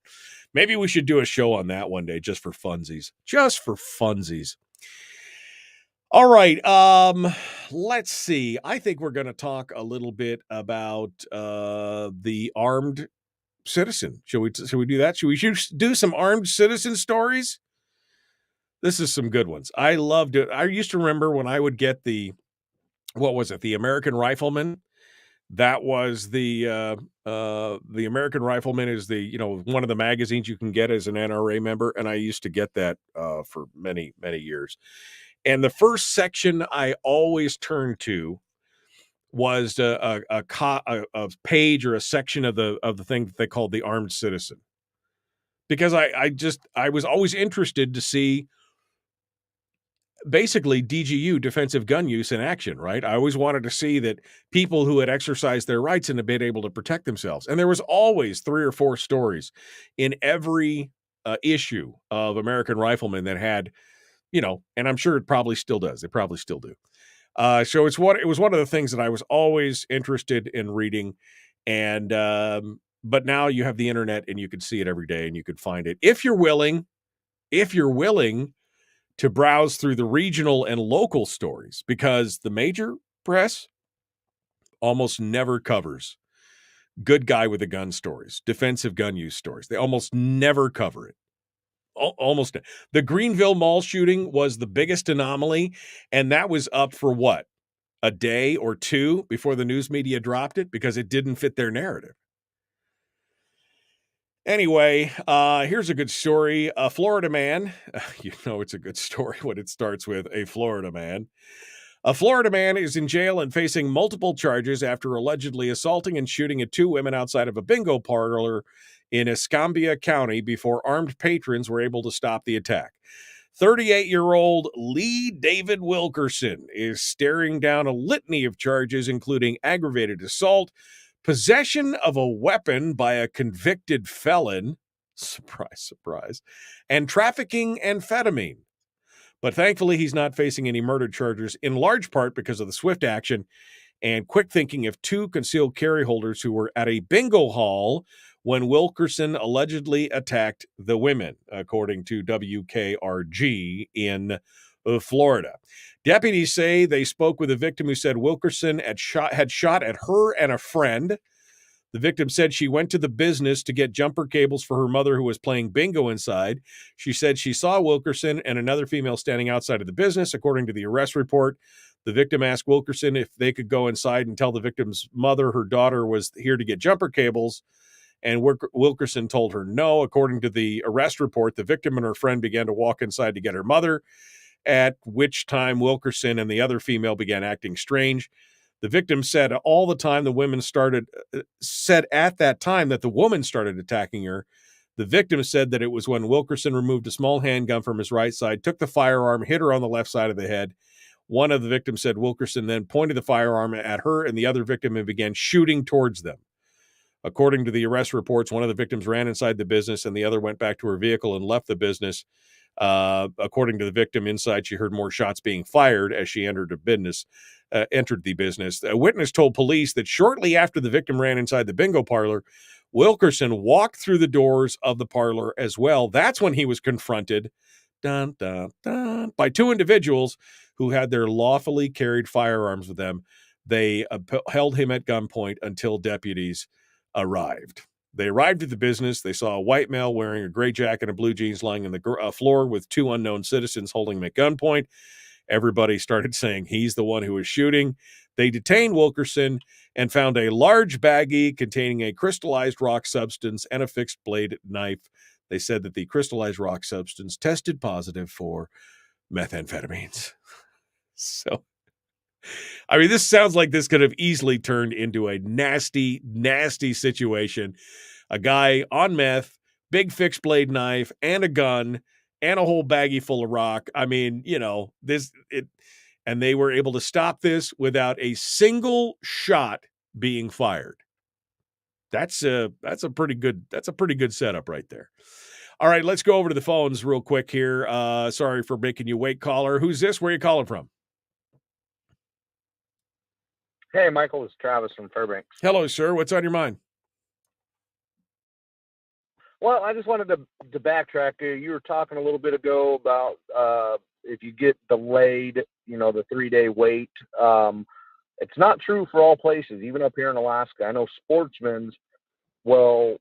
maybe we should do a show on that one day just for funsies. Just for funsies. All right. Let's see. I think we're going to talk a little bit about the armed citizen. Should we do that? Should we do some armed citizen stories? This is some good ones. I loved it. I used to remember when I would get the American Rifleman. That was the American Rifleman is one of the magazines you can get as an NRA member, and I used to get that for many years. And the first section I always turned to was a page or a section of the thing that they called the Armed Citizen, because I was always interested to see basically DGU, defensive gun use, in action. Right, I always wanted to see that people who had exercised their rights and had been able to protect themselves. And there was always 3 or 4 stories in every issue of American Rifleman that had, and I'm sure it probably still does. They probably still do. So it was one of the things that I was always interested in reading. And, but now you have the internet and you can see it every day and you can find it. If you're willing to browse through the regional and local stories, because the major press almost never covers good guy with a gun stories, defensive gun use stories. They almost never cover it. Almost. The Greenville Mall shooting was the biggest anomaly, and that was up for what? A day or two before the news media dropped it because it didn't fit their narrative. Anyway, here's a good story. A Florida man, it's a good story when it starts with a Florida man. A Florida man is in jail and facing multiple charges after allegedly assaulting and shooting at 2 women outside of a bingo parlor in Escambia County before armed patrons were able to stop the attack. 38-year-old Lee David Wilkerson is staring down a litany of charges, including aggravated assault, possession of a weapon by a convicted felon, surprise, surprise, and trafficking amphetamine. But thankfully, he's not facing any murder charges, in large part because of the swift action and quick thinking of 2 concealed carry holders who were at a bingo hall when Wilkerson allegedly attacked the women, according to WKRG in Florida. Deputies say they spoke with a victim who said Wilkerson had shot at her and a friend. The victim said she went to the business to get jumper cables for her mother who was playing bingo inside. She said she saw Wilkerson and another female standing outside of the business. According to the arrest report, the victim asked Wilkerson if they could go inside and tell the victim's mother her daughter was here to get jumper cables, and Wilkerson told her no. According to the arrest report, the victim and her friend began to walk inside to get her mother, at which time Wilkerson and the other female began acting strange. The victim said at that time that the woman started attacking her. The victim said that it was when Wilkerson removed a small handgun from his right side, took the firearm, hit her on the left side of the head. One of the victims said Wilkerson then pointed the firearm at her and the other victim and began shooting towards them. According to the arrest reports, one of the victims ran inside the business and the other went back to her vehicle and left the business. According to the victim, inside she heard more shots being fired as she entered the business. A witness told police that shortly after the victim ran inside the bingo parlor, Wilkerson walked through the doors of the parlor as well. That's when he was confronted by 2 individuals who had their lawfully carried firearms with them. They held him at gunpoint until deputies arrived. They arrived at the business. They saw a white male wearing a gray jacket and blue jeans lying on the floor with two unknown citizens holding him at gunpoint. Everybody started saying he's the one who was shooting. They detained Wilkerson and found a large baggie containing a crystallized rock substance and a fixed blade knife. They said that the crystallized rock substance tested positive for methamphetamines. So, I mean, this sounds like this could have easily turned into a nasty, nasty situation. A guy on meth, big fixed blade knife, and a gun, and a whole baggie full of rock. I mean, and they were able to stop this without a single shot being fired. That's a pretty good setup right there. All right, let's go over to the phones real quick here. Sorry for making you wait, caller. Who's this? Where are you calling from? Hey, Michael, it's Travis from Fairbanks. Hello, sir. What's on your mind? Well, I just wanted to backtrack. You were talking a little bit ago about if you get delayed, the 3-day wait. It's not true for all places, even up here in Alaska. I know sportsmen will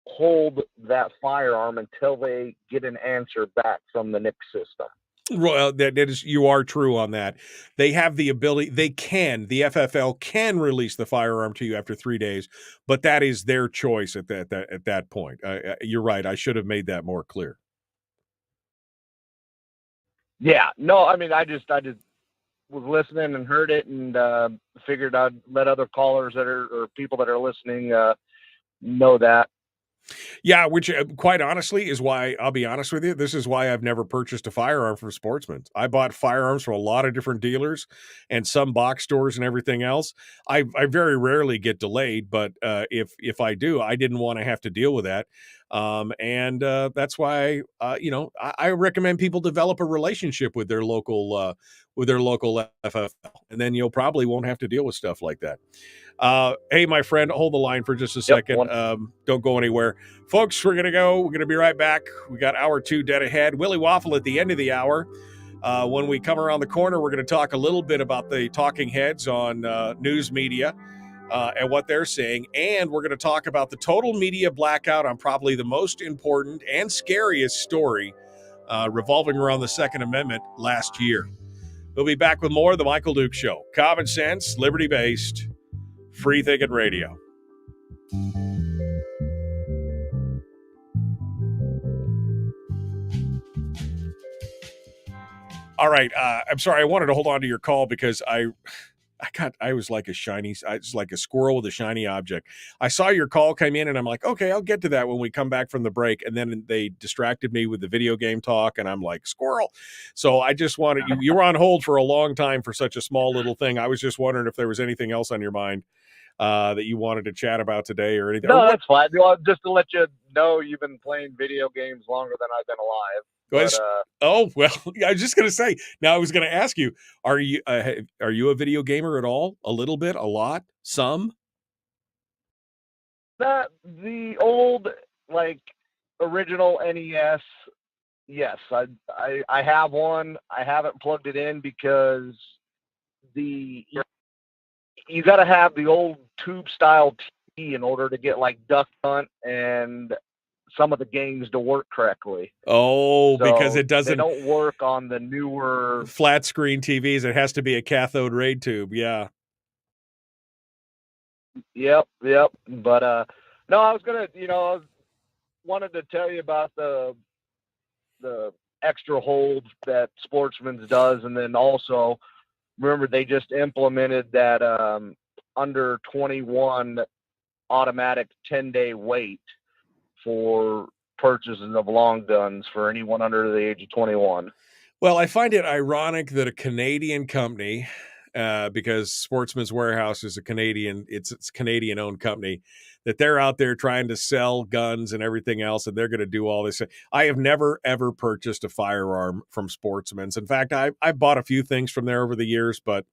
hold that firearm until they get an answer back from the NICS system. Well, that is, you are true on that. They have the ability, the FFL can release the firearm to you after 3 days, but that is their choice at that point. You're right. I should have made that more clear. Yeah, no, I mean, I just was listening and heard it and figured I'd let other callers or people that are listening know that. Yeah, which quite honestly is why, I'll be honest with you, this is why I've never purchased a firearm from Sportsman. I bought firearms from a lot of different dealers and some box stores and everything else. I very rarely get delayed, but if I do, I didn't want to have to deal with that. And that's why, I recommend people develop a relationship with their local FFL, and then you'll probably won't have to deal with stuff like that. Hey, my friend, hold the line for just a second. Don't go anywhere. Folks, we're going to be right back. We got hour 2 dead ahead. Willie Waffle at the end of the hour. When we come around the corner, we're going to talk a little bit about the talking heads on news media and what they're saying. And we're going to talk about the total media blackout on probably the most important and scariest story revolving around the Second Amendment last year. We'll be back with more of The Michael Duke Show. Common sense, liberty-based, free-thinking radio. All right. I'm sorry. I wanted to hold on to your call because I was like a squirrel with a shiny object. I saw your call come in and I'm like, okay, I'll get to that when we come back from the break. And then they distracted me with the video game talk and I'm like, squirrel. So I just wanted you were on hold for a long time for such a small little thing. I was just wondering if there was anything else on your mind that you wanted to chat about today or anything. No, that's fine. Well, just to let you know, you've been playing video games longer than I've been alive. But, oh, well, I was just going to say, now I was going to ask you, are you a video gamer at all? A little bit, a lot, some? The old, original NES, yes, I have one. I haven't plugged it in because you got to have the old tube style TV in order to get Duck Hunt and some of the games to work correctly. Oh, so because it doesn't. They don't work on the newer flat screen TVs. It has to be a cathode ray tube. Yeah. Yep. But no, I was gonna, I wanted to tell you about the extra hold that Sportsman's does, and then also remember they just implemented that under 21 automatic 10-day wait for purchases of long guns for anyone under the age of 21. Well, I find it ironic that a Canadian company, because Sportsman's Warehouse is it's a Canadian-owned company, that they're out there trying to sell guns and everything else, and they're going to do all this. I have never, ever purchased a firearm from Sportsman's. In fact, I bought a few things from there over the years, but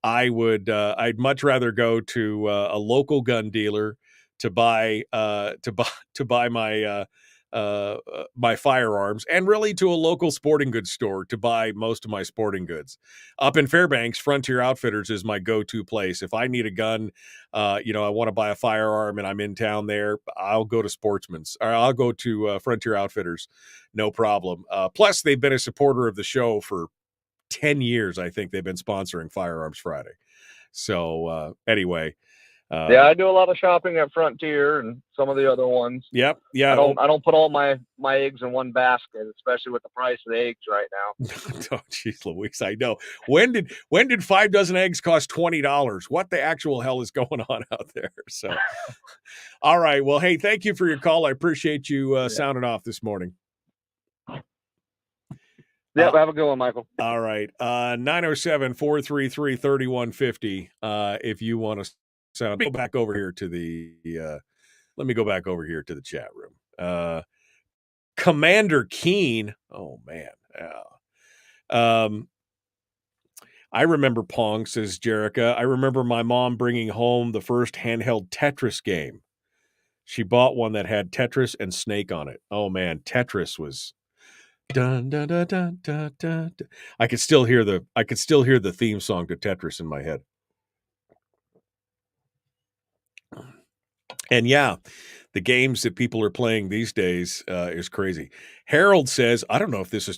I'd much rather go to a local gun dealer to buy my my firearms, and really to a local sporting goods store to buy most of my sporting goods. Up in Fairbanks, Frontier Outfitters is my go-to place. If I need a gun, I want to buy a firearm and I'm in town there, I'll go to Sportsman's, or I'll go to Frontier Outfitters, no problem. Plus, they've been a supporter of the show for 10 years. I think they've been sponsoring Firearms Friday. So anyway. I do a lot of shopping at Frontier and some of the other ones. Yep. Yeah. I don't put all my eggs in one basket, especially with the price of the eggs right now. Oh, geez, Louise, I know. When did 5 dozen eggs cost $20? What the actual hell is going on out there? So, all right. Well, hey, thank you for your call. I appreciate you sounding off this morning. Yep, have a good one, Michael. All right. 907-433-3150. If you want to sound, let me go back over here to the chat room. Commander Keen. Oh man. I remember Pong, says Jerica. I remember my mom bringing home the first handheld Tetris game. She bought one that had Tetris and Snake on it. Oh man, Tetris was dun dun dun dun dun dun. I could still hear the theme song to Tetris in my head. And yeah, the games that people are playing these days is crazy. Harold says, I don't know if this is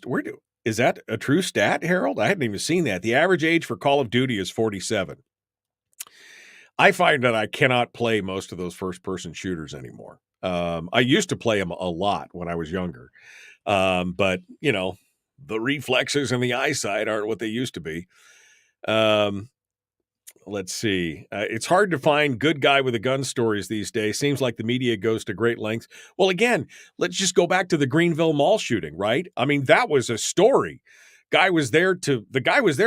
that a true stat, Harold? I hadn't even seen that. The average age for Call of Duty is 47. I find that I cannot play most of those first-person shooters anymore. I used to play them a lot when I was younger. But, the reflexes and the eyesight aren't what they used to be. Let's see. It's hard to find good guy with a gun stories these days. Seems like the media goes to great lengths. Well, again, let's just go back to the Greenville Mall shooting, right? I mean, that was a story. The guy was there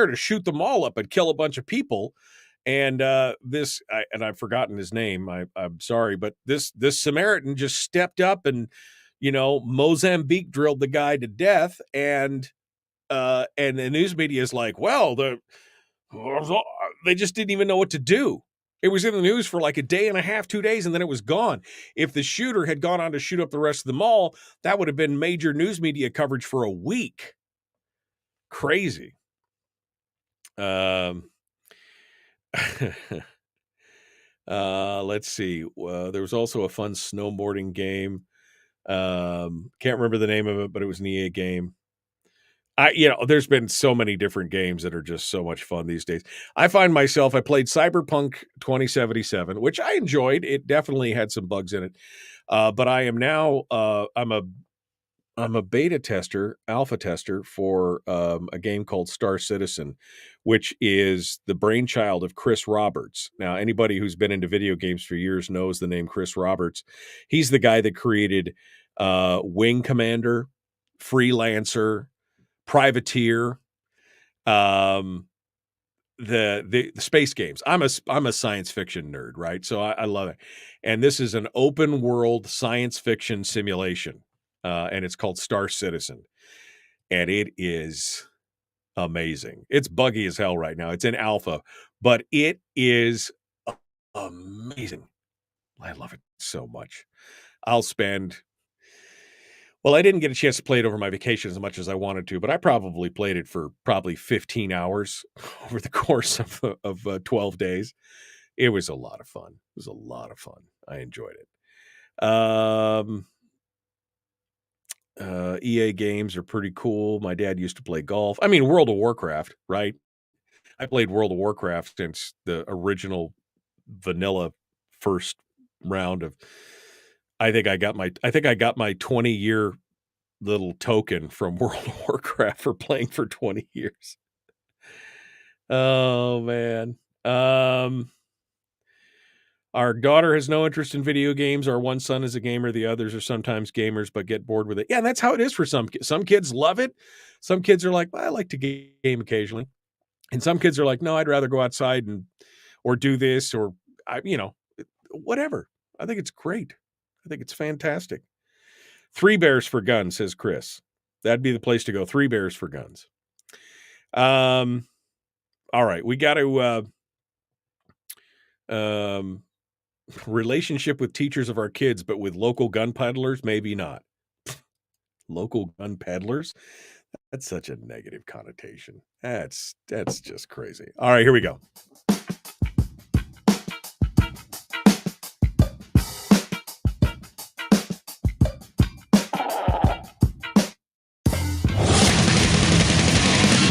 to shoot the mall up and kill a bunch of people. And I've forgotten his name. I'm sorry, but this Samaritan just stepped up and, Mozambique drilled the guy to death. And the news media is like, well, they just didn't even know what to do. It was in the news for like a day and a half, 2 days, and then it was gone. If the shooter had gone on to shoot up the rest of the mall, that would have been major news media coverage for a week. Crazy. Let's see. There was also a fun snowboarding game. Can't remember the name of it, but it was an EA game. There's been so many different games that are just so much fun these days. I find myself, I played Cyberpunk 2077, which I enjoyed. It definitely had some bugs in it. But I am now, I'm a beta tester, alpha tester for a game called Star Citizen, which is the brainchild of Chris Roberts. Now, anybody who's been into video games for years knows the name Chris Roberts. He's the guy that created Wing Commander, Freelancer, Privateer, the space games. I'm a science fiction nerd, right? So I love it. And this is an open world science fiction simulation, and it's called Star Citizen, and it is amazing. It's buggy as hell right now. It's in alpha, but it is amazing. I love it so much. I didn't get a chance to play it over my vacation as much as I wanted to, but I probably played it for 15 hours over the course of 12 days. It was a lot of fun. I enjoyed it. EA games are pretty cool. My dad used to play golf. I mean, World of Warcraft, right? I played World of Warcraft since the original vanilla first round of. I think I got my 20-year little token from World of Warcraft for playing for 20 years. Oh man. Our daughter has no interest in video games. Our one son is a gamer. The others are sometimes gamers, but get bored with it. Yeah, and that's how it is for some kids. Some kids love it. Some kids are like, well, I like to game occasionally. And some kids are like, no, I'd rather go outside or do this or, whatever. I think it's great. I think it's fantastic. 3 Bears for Guns, says Chris. That'd be the place to go. 3 Bears for Guns. All right. We got to relationship with teachers of our kids, but with local gun peddlers, maybe not. Local gun peddlers? That's such a negative connotation. That's just crazy. All right, here we go.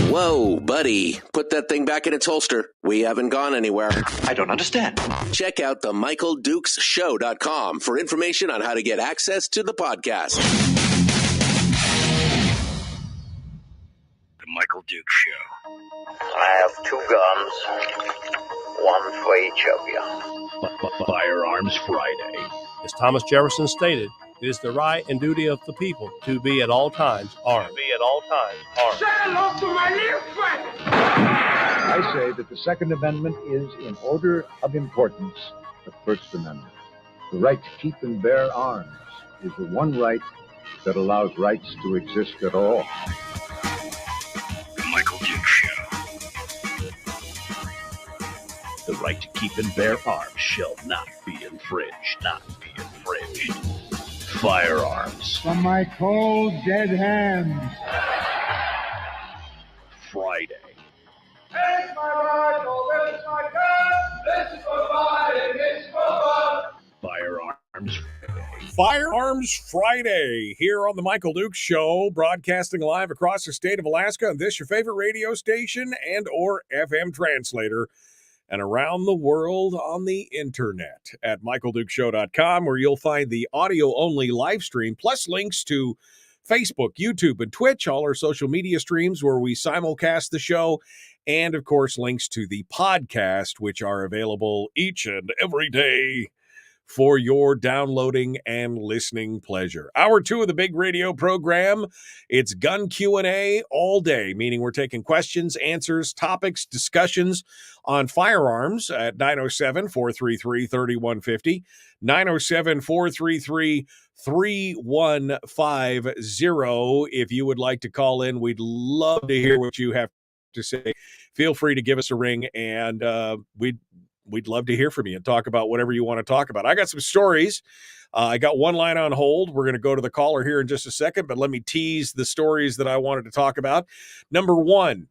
Whoa, buddy. Put that thing back in its holster. We haven't gone anywhere. I don't understand. Check out the MichaelDukesShow.com for information on how to get access to the podcast. The Michael Dukes Show. I have 2 guns, one for each of you. Firearms Friday. As Thomas Jefferson stated, it is the right and duty of the people to be at all times armed. Say hello to my little friend. I say that the Second Amendment is, in order of importance, the First Amendment. The right to keep and bear arms is the one right that allows rights to exist at all. The Michael Dukes Show. The right to keep and bear arms shall not be infringed. Not be infringed. Firearms. From my cold, dead hands. Friday. Take my rifle, this is my gun. This is for fighting, this is for fun. Firearms Friday. Firearms Friday here on the Michael Dukes Show, broadcasting live across the state of Alaska on this, your favorite radio station and or FM translator, and around the world on the internet at michaeldukeshow.com, where you'll find the audio-only live stream, plus links to Facebook, YouTube, and Twitch, all our social media streams where we simulcast the show, and, of course, links to the podcast, which are available each and every day for your downloading and listening pleasure. Hour 2 of the big radio program, it's gun Q&A all day, meaning we're taking questions, answers, topics, discussions on firearms at 907-433-3150, 907-433-3150. If you would like to call in, we'd love to hear what you have to say. Feel free to give us a ring, and we'd love to hear from you and talk about whatever you want to talk about. I got some stories. I got one line on hold. We're going to go to the caller here in just a second, but let me tease the stories that I wanted to talk about. Number 1,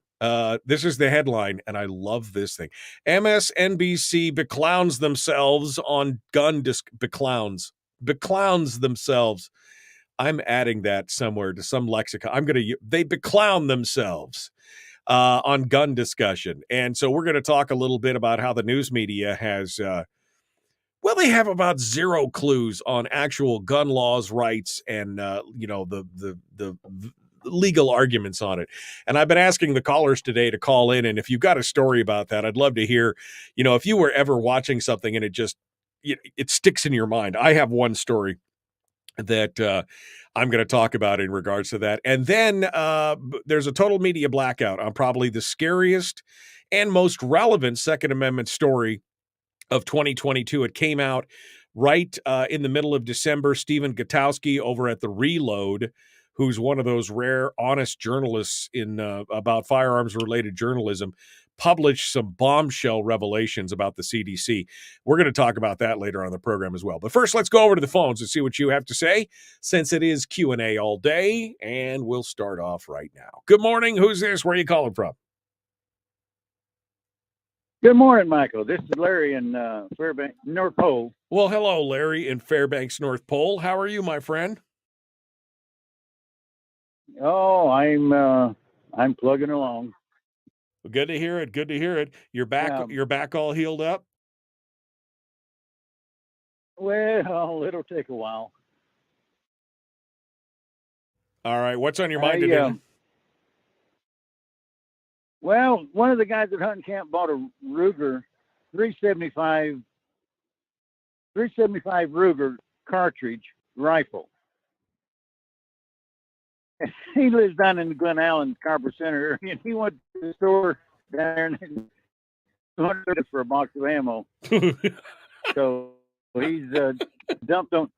this is the headline, and I love this thing. MSNBC beclowns themselves on gun beclowns themselves. I'm adding that somewhere to some lexicon. They beclown themselves on gun discussion. And so we're going to talk a little bit about how the news media has, they have about zero clues on actual gun laws, rights, and, the legal arguments on it. And I've been asking the callers today to call in. And if you've got a story about that, I'd love to hear, if you were ever watching something and it sticks in your mind. I have one story that I'm going to talk about in regards to that. And then there's a total media blackout on probably the scariest and most relevant Second Amendment story of 2022. It came out right in the middle of December. Stephen Gutowski over at The Reload, who's one of those rare, honest journalists in about firearms-related journalism, published some bombshell revelations about the CDC. We're going to talk about that later on the program as well. But first, let's go over to the phones and see what you have to say, since it is Q&A all day, and we'll start off right now. Good morning. Who's this? Where are you calling from? Good morning, Michael. This is Larry in Fairbanks, North Pole. Well, hello, Larry in Fairbanks, North Pole. How are you, my friend? Oh, I'm plugging along. Good to hear it. Good to hear it. You're back. Yeah. You're back all healed up. Well, it'll take a while. All right. What's on your mind today? Well, one of the guys at hunting camp bought a Ruger 375 Ruger cartridge rifle. He lives down in the Glen Allen Carver Center, and he went to the store down there and $200 for a box of ammo. So he's dumped on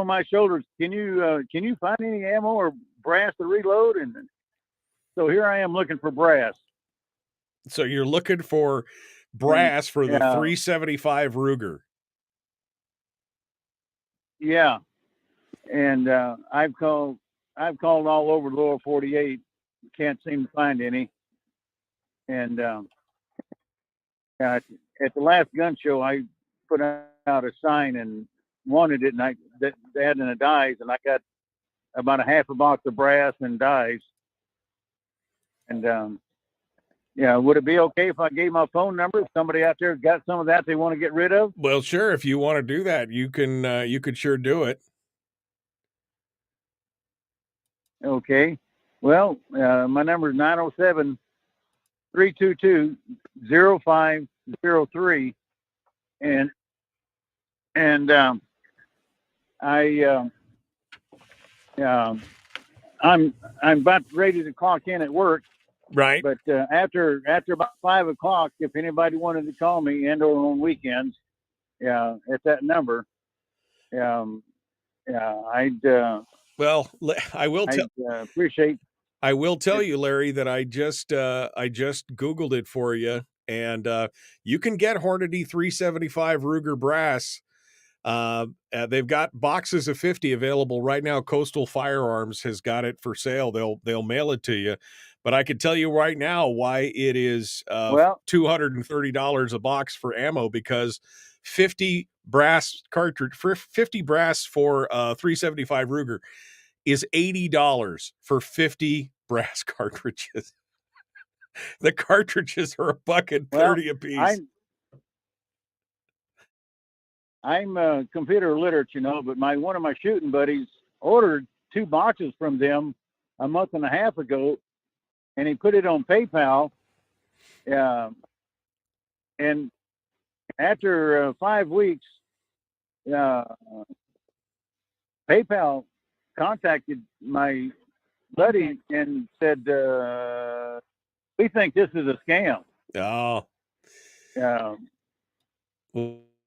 my shoulders. Can you find any ammo or brass to reload? And so here I am looking for brass. So you're looking for brass for the 375 Ruger. Yeah. And I've called all over the lower 48. Can't seem to find any. And at the last gun show, I put out a sign and wanted it, and they had in the dies, and I got about a half a box of brass and dies. And would it be okay if I gave my phone number? If somebody out there got some of that they want to get rid of? Well, sure. If you want to do that, you could sure do it. Okay. Well, my number is 907-322-0503. And I'm about ready to clock in at work. Right. But after about 5 o'clock, if anybody wanted to call me and or on weekends, at that number, I'd. Well, I will appreciate. I will tell you, Larry, that I just Googled it for you, and you can get Hornady 375 Ruger brass. They've got boxes of 50 available right now. Coastal Firearms has got it for sale. They'll mail it to you. But I can tell you right now why it is $230 a box for ammo, because 50 brass cartridge for 50 brass for 375 Ruger is $80 for 50 brass cartridges. The cartridges are $1.30 a piece. I'm computer illiterate, but one of my shooting buddies ordered 2 boxes from them a month and a half ago, and he put it on PayPal. And after 5 weeks, PayPal contacted my buddy and said, we think this is a scam. Oh.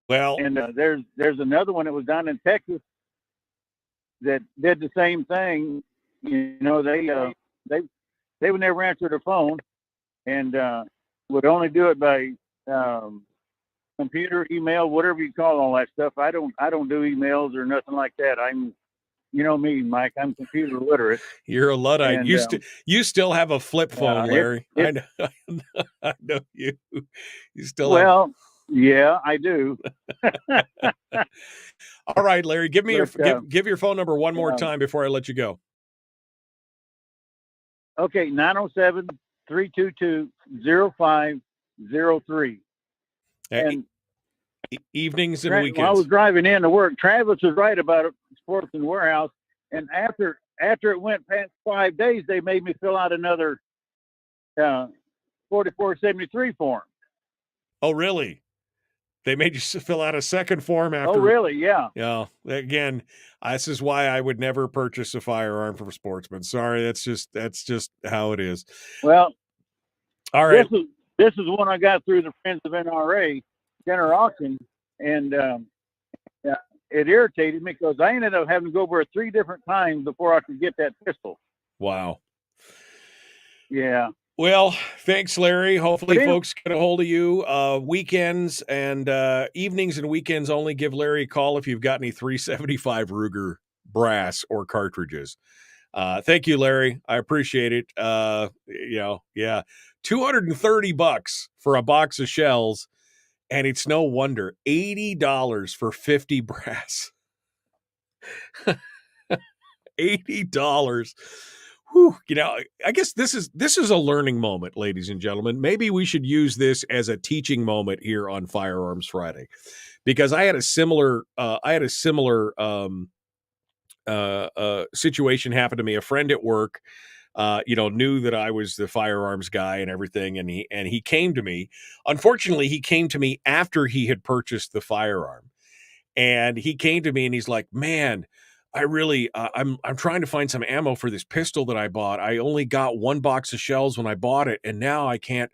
Well, and there's another one that was down in Texas that did the same thing. They would never answer the phone, and would only do it by computer, email, whatever you call all that stuff. I don't do emails or nothing like that. I'm, me, Mike. I'm computer illiterate. You're a Luddite. And, you still have a flip phone, Larry. I know you. You still have. Yeah, I do. All right, Larry, give me give your phone number one more time before I let you go. Okay, 907-322-0503. And evenings and weekends. While I was driving in to work, Travis was right about Sports and Warehouse, and after it went past 5 days, they made me fill out another 4473 form. Oh, really? They made you fill out a second form after. Oh, really? Yeah. Yeah. Again, this is why I would never purchase a firearm from Sportsman. Sorry, that's just how it is. Well, all right. This is one I got through the Friends of NRA dinner auction, and it irritated me because I ended up having to go over it 3 different times before I could get that pistol. Wow. Yeah. Well, thanks, Larry. Hopefully folks get a hold of you. Weekends and evenings and weekends only. Give Larry a call if you've got any 375 Ruger brass or cartridges. Thank you, Larry. I appreciate it. $230 for a box of shells, and it's no wonder. $80 for 50 brass. $80. Whew, I guess this is a learning moment, ladies and gentlemen. Maybe we should use this as a teaching moment here on Firearms Friday, because I had a similar situation happen to me. A friend at work, knew that I was the firearms guy and everything, and he came to me. Unfortunately, he came to me after he had purchased the firearm, and he came to me and he's like, "Man, I really, I'm trying to find some ammo for this pistol that I bought. I only got 1 box of shells when I bought it, and now I can't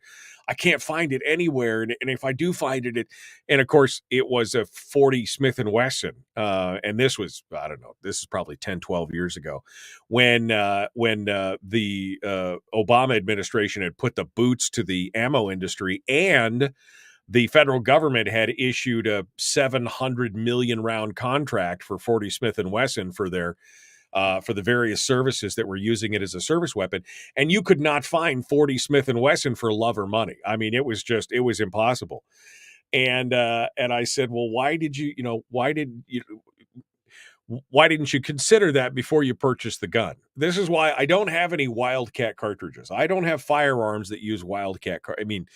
find it anywhere. And if I do find it, and of course it was a 40 Smith & Wesson. And this was, I don't know, this is probably 10, 12 years ago when the Obama administration had put the boots to the ammo industry, and the federal government had issued a 700 million round contract for 40 Smith & Wesson for their for the various services that were using it as a service weapon, and you could not find 40 Smith & Wesson for love or money. I mean, it was impossible. And I said, well, why didn't you consider that before you purchased the gun? This is why I don't have any Wildcat cartridges. I don't have firearms that use Wildcat. I mean,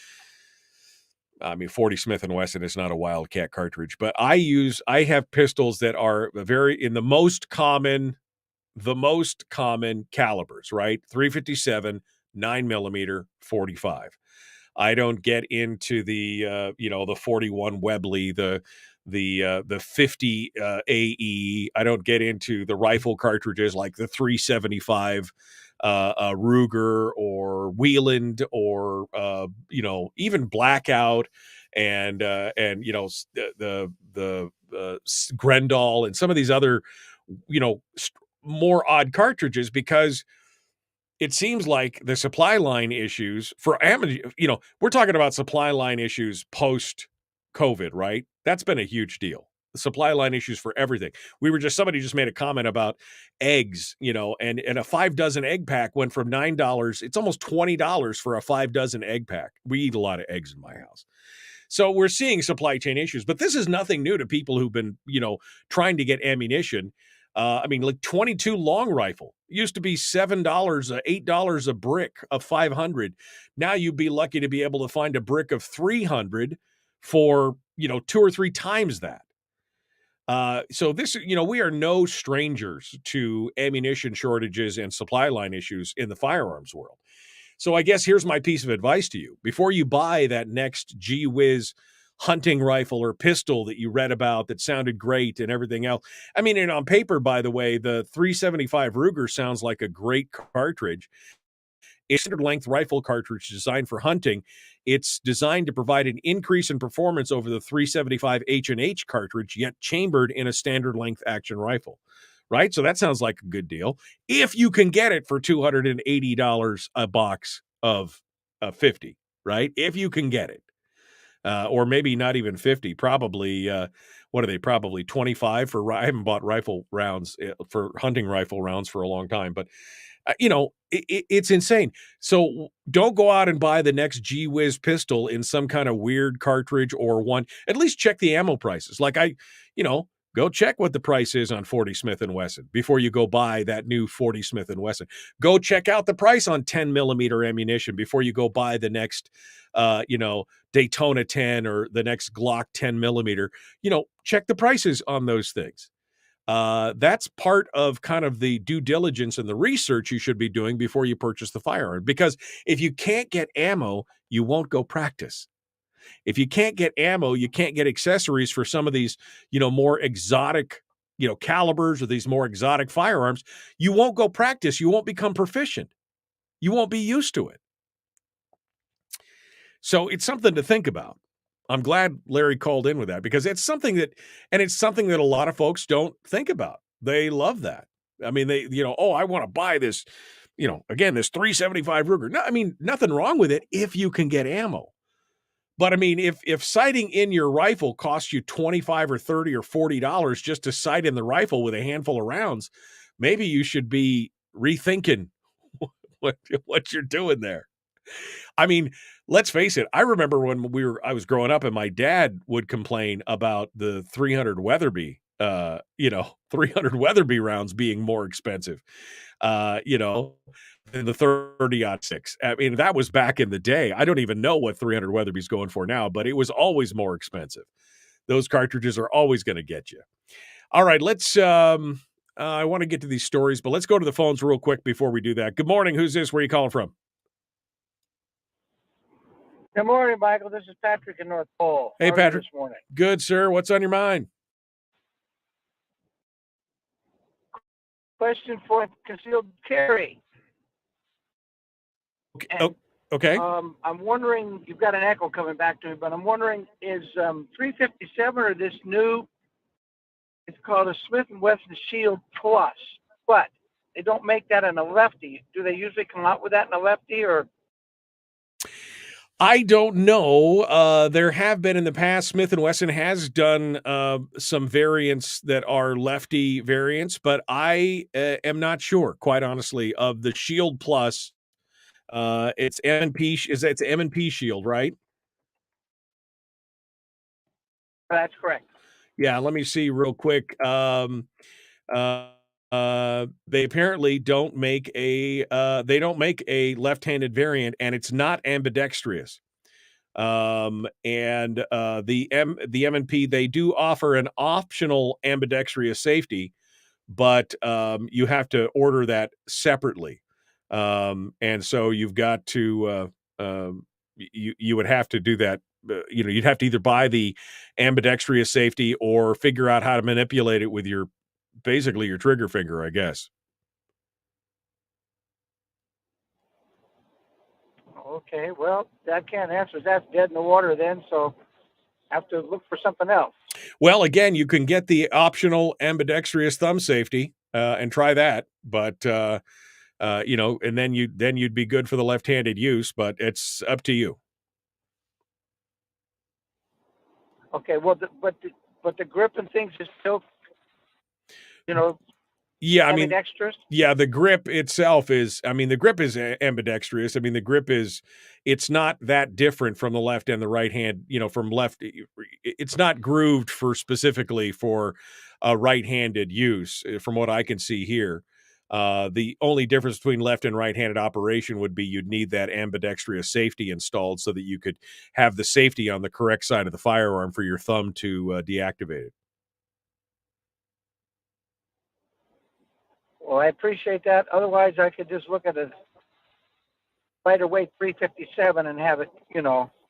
40 Smith & Wesson is not a Wildcat cartridge, but I have pistols that are the most common calibers, right? 357, 9mm, 45. I don't get into the 41 Webley, the 50 AE. I don't get into the rifle cartridges like the 375 Ruger or Wieland or even Blackout and the Grendel and some of these other more odd cartridges, because it seems like the supply line issues for ammunition, we're talking about supply line issues post COVID, right? That's been a huge deal. The supply line issues for everything. Somebody just made a comment about eggs, and a 5 dozen egg pack went from $9. It's almost $20 for a 5 dozen egg pack. We eat a lot of eggs in my house. So we're seeing supply chain issues, but this is nothing new to people who've been, trying to get ammunition. Like 22 long rifle used to be $7, $8 a brick of 500. Now you'd be lucky to be able to find a brick of 300 for, 2 or 3 times that. So this, we are no strangers to ammunition shortages and supply line issues in the firearms world. So I guess here's my piece of advice to you. Before you buy that next gee whiz hunting rifle or pistol that you read about that sounded great and everything else. I mean, and on paper, by the way, the 375 Ruger sounds like a great cartridge. It's a standard length rifle cartridge designed for hunting. It's designed to provide an increase in performance over the 375 H&H cartridge, yet chambered in a standard length action rifle. Right? So that sounds like a good deal. If you can get it for $280 a box of 50, right? If you can get it. Or maybe not even 50, probably, what are they, probably 25 for, I haven't bought rifle rounds for hunting rifle rounds for a long time, but, it's insane. So don't go out and buy the next gee whiz pistol in some kind of weird cartridge or one. At least check the ammo prices. Like go check what the price is on 40 Smith & Wesson before you go buy that new 40 Smith & Wesson. Go check out the price on 10mm ammunition before you go buy the next, Daytona 10 or the next Glock 10mm. Check the prices on those things. That's part of kind of the due diligence and the research you should be doing before you purchase the firearm. Because if you can't get ammo, you won't go practice. If you can't get ammo, you can't get accessories for some of these, more exotic, calibers or these more exotic firearms. You won't go practice. You won't become proficient. You won't be used to it. So it's something to think about. I'm glad Larry called in with that, because it's something that a lot of folks don't think about. They love that. I mean, I want to buy this, again, this 375 Ruger. No, I mean, nothing wrong with it if you can get ammo. But I mean, if sighting in your rifle costs you $25 or $30 or $40 just to sight in the rifle with a handful of rounds, maybe you should be rethinking what you're doing there. I mean, let's face it. I remember when I was growing up and my dad would complain about the 300 Weatherby, 300 Weatherby rounds being more expensive, than the 30-06. I mean, that was back in the day. I don't even know what 300 Weatherby's going for now, but it was always more expensive. Those cartridges are always going to get you. All right, let's, I want to get to these stories, but let's go to the phones real quick before we do that. Good morning. Who's this? Where are you calling from? Good morning, Michael. This is Patrick in North Pole. Hey, Patrick. This morning. Good, sir. What's on your mind? Question for concealed carry. Okay. I'm wondering, you've got an echo coming back to me, but I'm wondering, is 357 or this new, it's called a Smith & Wesson Shield Plus, but they don't make that in a lefty. Do they usually come out with that in a lefty, or? I don't know. There have been in the past. Smith & Wesson has done some variants that are lefty variants, but I am not sure, quite honestly, of the Shield Plus. It's M&P. It's M&P Shield, right? That's correct. Yeah, let me see real quick. They apparently don't make a left-handed variant, and it's not ambidextrous. And the M&P, they do offer an optional ambidextrous safety, but you have to order that separately. And so you've got to you would have to do that. You'd have to either buy the ambidextrous safety or figure out how to manipulate it with basically your trigger finger, I guess. Okay, well, that can't answer. That's dead in the water then, so have to look for something else. Well, again, you can get the optional ambidextrous thumb safety and try that, but and then you'd be good for the left-handed use, but it's up to you. Okay, well, but the grip and things is still, Yeah, I mean, ambidextrous? Yeah, the grip itself is, the grip is ambidextrous. The grip it's not that different from the left and the right hand, from left. It's not grooved specifically for a right-handed use, from what I can see here. The only difference between left and right-handed operation would be you'd need that ambidextrous safety installed so that you could have the safety on the correct side of the firearm for your thumb to deactivate it. Well, I appreciate that. Otherwise, I could just look at a lighter weight 357 and have it,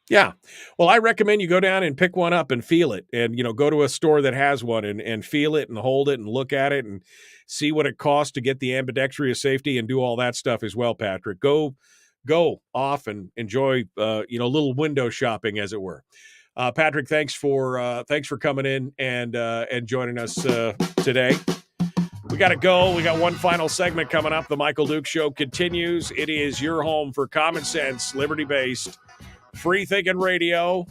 Yeah. Well, I recommend you go down and pick one up and feel it, and, go to a store that has one and feel it and hold it and look at it and see what it costs to get the ambidextrous safety and do all that stuff as well, Patrick. Go off and enjoy, a little window shopping, as it were. Patrick, thanks for coming in and joining us today. We got to go. We got one final segment coming up. The Michael Duke Show continues. It is your home for common sense, liberty-based, free-thinking radio,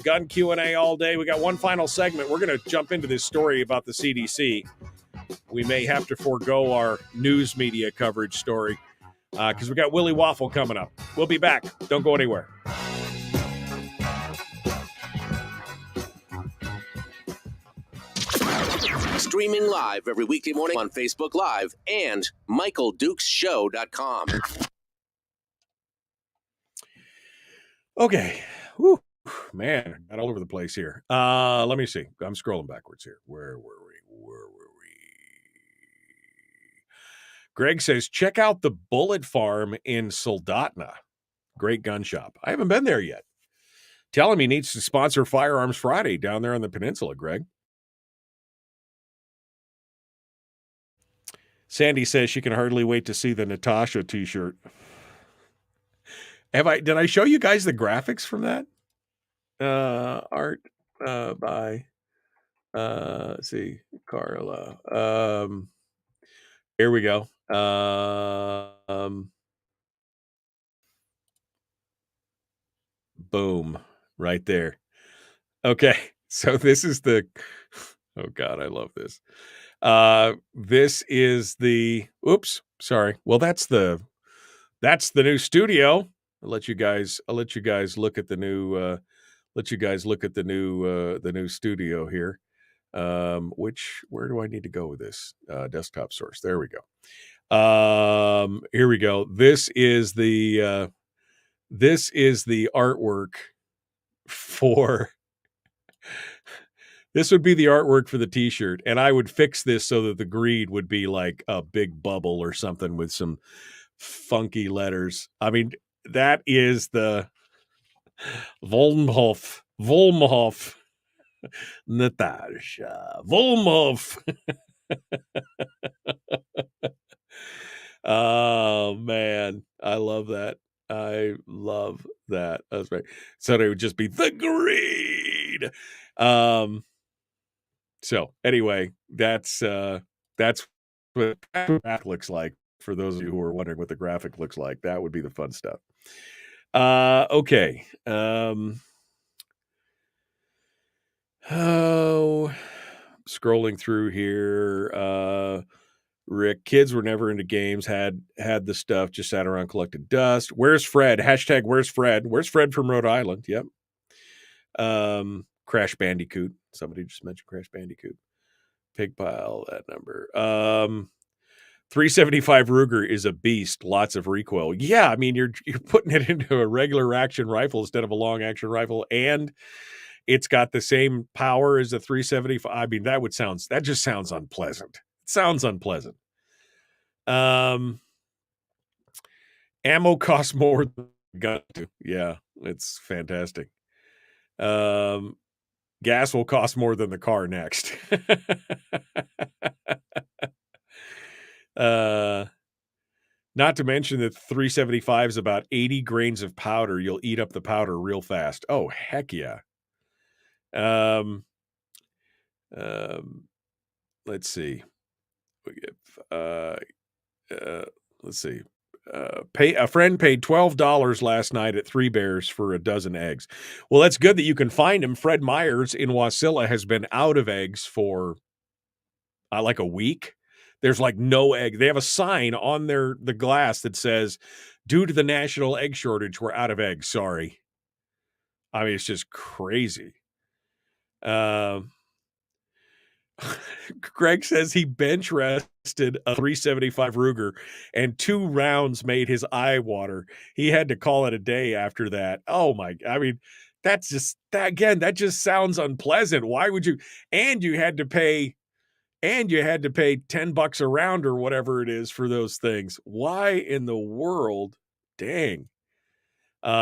gun Q&A all day. We got one final segment. We're going to jump into this story about the CDC. We may have to forego our news media coverage story because we got Willie Waffle coming up. We'll be back. Don't go anywhere. Streaming live every weekday morning on Facebook Live and MichaelDukesShow.com. Okay. Whew. Man, got all over the place here. Let me see. I'm scrolling backwards here. Where were we? Greg says, check out the Bullet Farm in Soldotna. Great gun shop. I haven't been there yet. Tell him he needs to sponsor Firearms Friday down there on the peninsula, Greg. Sandy says she can hardly wait to see the Natasha t-shirt. Did I show you guys the graphics from that? Art by let's see, Carla. Here we go. Boom, right there. Okay, so this is the oh God, I love this. This is the oops, sorry. Well, that's the new studio. I'll let you guys look at the new the new studio here. Where do I need to go with this? Desktop source. There we go. Here we go. This is the artwork for this would be the artwork for the t-shirt, and I would fix this so that the green would be like a big bubble or something with some funky letters. I mean, that is the Volmhof Natasha Volmhof. Oh man, I love that. That's right. So it would just be the green. So anyway, that's what the graphic looks like. For those of you who are wondering what the graphic looks like, that would be the fun stuff. Okay. Scrolling through here. Rick, kids were never into games, had the stuff, just sat around, collected dust. Where's Fred? Hashtag where's Fred? Where's Fred from Rhode Island? Yep. Crash Bandicoot. Somebody just mentioned Crash Bandicoot. Pig pile, that number. 375 Ruger is a beast. Lots of recoil. Yeah, I mean, you're putting it into a regular action rifle instead of a long action rifle, and it's got the same power as a 375. I mean, that just sounds unpleasant. It sounds unpleasant. Ammo costs more than gun to. Yeah, it's fantastic. Gas will cost more than the car next. Not to mention that 375 is about 80 grains of powder. You'll eat up the powder real fast. Oh, heck yeah. Let's see. Let's see. A friend paid $12 last night at Three Bears for a dozen eggs. Well, that's good that you can find him. Fred Myers in Wasilla has been out of eggs for like a week. There's like no egg. They have a sign on the glass that says, due to the national egg shortage, we're out of eggs. Sorry. I mean, it's just crazy. Greg says he bench rested a 375 Ruger and 2 rounds made his eye water. He had to call it a day after that. Oh my, I mean, that just sounds unpleasant. Why would you? And you had to pay $10 a round or whatever it is for those things. Why in the world? Dang.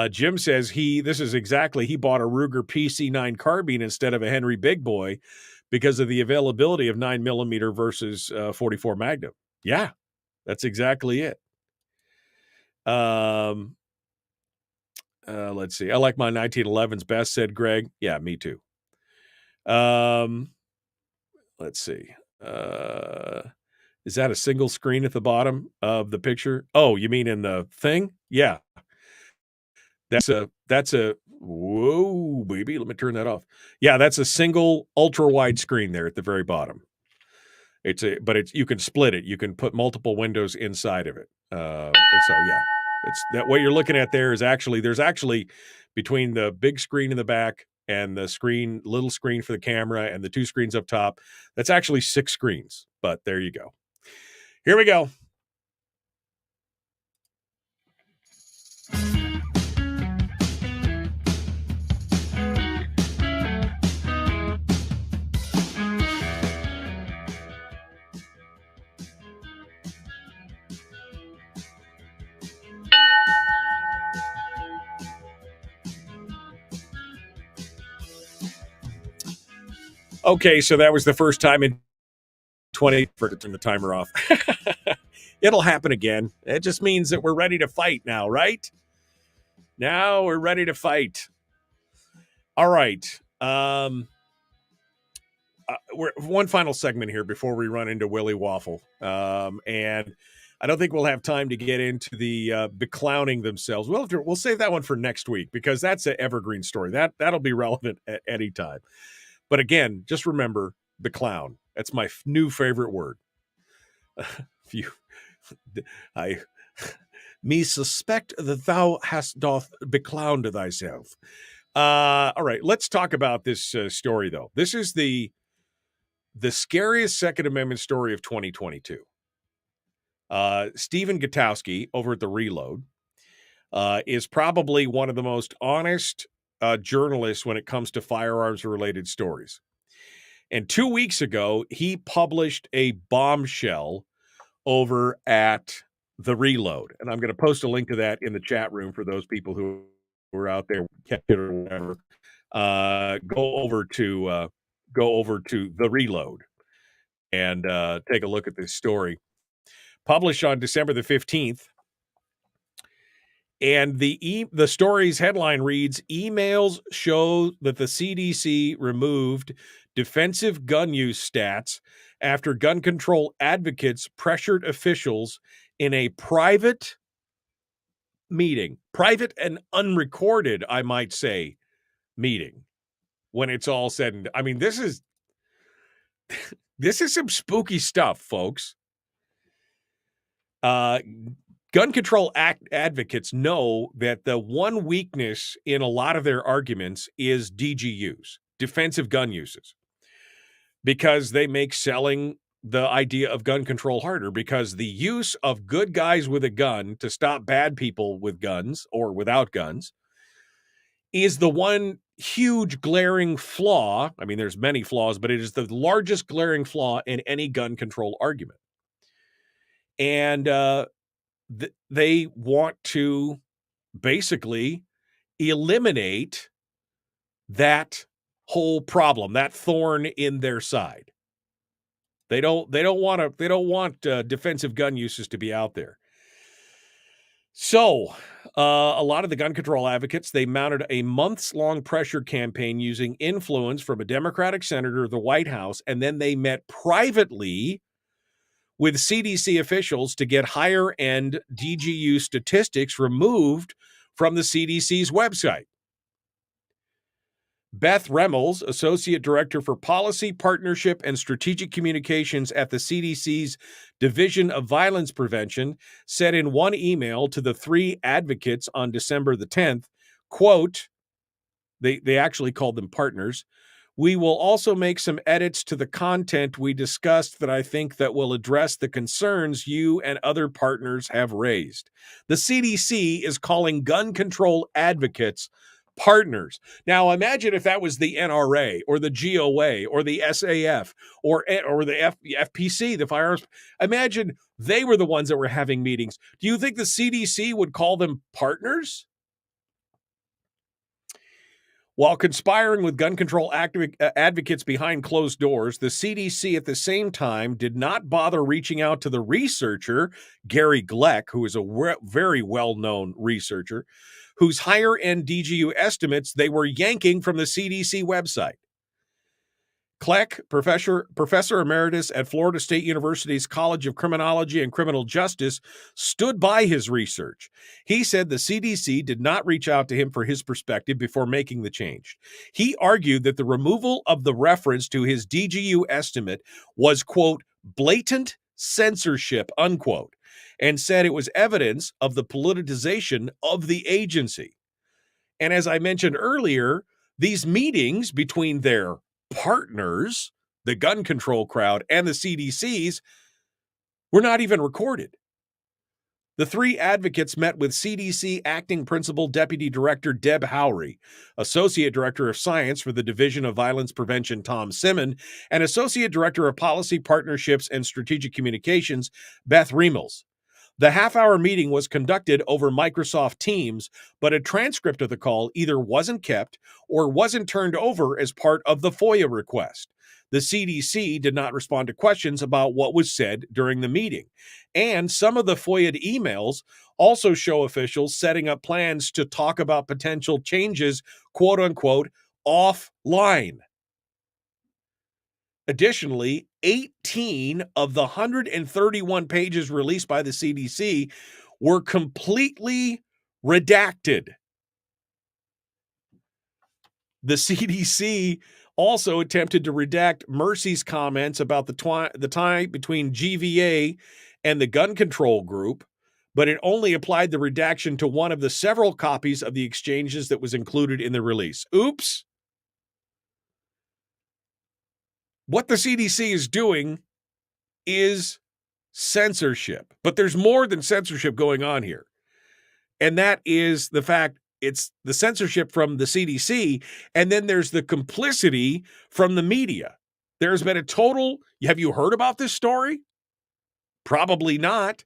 Jim says he bought a Ruger PC9 carbine instead of a Henry Big Boy because of the availability of 9mm versus 44 Magnum. Yeah, that's exactly it. Let's see. I like my 1911s best, said Greg. Yeah, me too. Let's see. Is that a single screen at the bottom of the picture? Oh, you mean in the thing? Yeah. That's a whoa, baby. Let me turn that off. Yeah, that's a single ultra wide screen there at the very bottom. But you can split it. You can put multiple windows inside of it. So yeah, it's that what you're looking at there is there's actually between the big screen in the back and the little screen for the camera and the 2 screens up top, that's actually 6 screens. But there you go. Here we go. Okay, so that was the first time in 20 for to turn the timer off. It'll happen again. It just means that we're ready to fight now, right? Now we're ready to fight. All right. We're one final segment here before we run into Willie Waffle. And I don't think we'll have time to get into the beclowning themselves. We'll save that one for next week because that's an evergreen story. That'll be relevant at any time. But again, just remember beclown. That's my new favorite word. Me suspect that thou doth beclown to thyself. All right, let's talk about this story, though. This is the scariest Second Amendment story of 2022. Stephen Gutowski over at The Reload is probably one of the most honest journalists when it comes to firearms-related stories. And 2 weeks ago, he published a bombshell over at The Reload. And I'm going to post a link to that in the chat room for those people who are out there, kept it or whatever. Go over to The Reload and take a look at this story. Published on December the 15th. And the story's headline reads, emails show that the CDC removed defensive gun use stats after gun control advocates pressured officials in a private meeting, private and unrecorded, I might say, meeting, when it's all said and I mean, this is some spooky stuff, folks. Gun control advocates know that the one weakness in a lot of their arguments is DGUs, defensive gun uses, because they make selling the idea of gun control harder, because the use of good guys with a gun to stop bad people with guns or without guns is the one huge glaring flaw. I mean, there's many flaws, but it is the largest glaring flaw in any gun control argument. And they want to basically eliminate that whole problem, that thorn in their side. They don't want defensive gun uses to be out there. So a lot of the gun control advocates, they mounted a months-long pressure campaign using influence from a Democratic senator, the White House, and then they met privately with CDC officials to get higher-end DGU statistics removed from the CDC's website. Beth Remmels, Associate Director for Policy, Partnership, and Strategic Communications at the CDC's Division of Violence Prevention, said in one email to the three advocates on December the 10th, quote, they actually called them partners, "We will also make some edits to the content we discussed that I think that will address the concerns you and other partners have raised." The CDC is calling gun control advocates partners. Now, imagine if that was the NRA or the GOA or the SAF or the FPC, the firearms. Imagine they were the ones that were having meetings. Do you think the CDC would call them partners? While conspiring with gun control advocates behind closed doors, the CDC at the same time did not bother reaching out to the researcher, Gary Gleck, who is a very well-known researcher, whose higher-end DGU estimates they were yanking from the CDC website. Kleck, professor emeritus at Florida State University's College of Criminology and Criminal Justice, stood by his research. He said the CDC did not reach out to him for his perspective before making the change. He argued that the removal of the reference to his DGU estimate was, quote, blatant censorship, unquote, and said it was evidence of the politicization of the agency. And as I mentioned earlier, these meetings between their partners, the gun control crowd, and the CDC's were not even recorded. The three advocates met with CDC Acting Principal Deputy Director Deb Howry, Associate Director of Science for the Division of Violence Prevention Tom Simon, and Associate Director of Policy, Partnerships, and Strategic Communications Beth Remmels. The half-hour meeting was conducted over Microsoft Teams, but a transcript of the call either wasn't kept or wasn't turned over as part of the FOIA request. The CDC did not respond to questions about what was said during the meeting. And some of the FOIA'd emails also show officials setting up plans to talk about potential changes, quote-unquote, offline. Additionally, 18 of the 131 pages released by the CDC were completely redacted. The CDC also attempted to redact Mercy's comments about the tie between GVA and the gun control group, but it only applied the redaction to one of the several copies of the exchanges that was included in the release. Oops. What the CDC is doing is censorship. But there's more than censorship going on here. And that is the fact it's the censorship from the CDC, and then there's the complicity from the media. There's been a total, have you heard about this story? Probably not.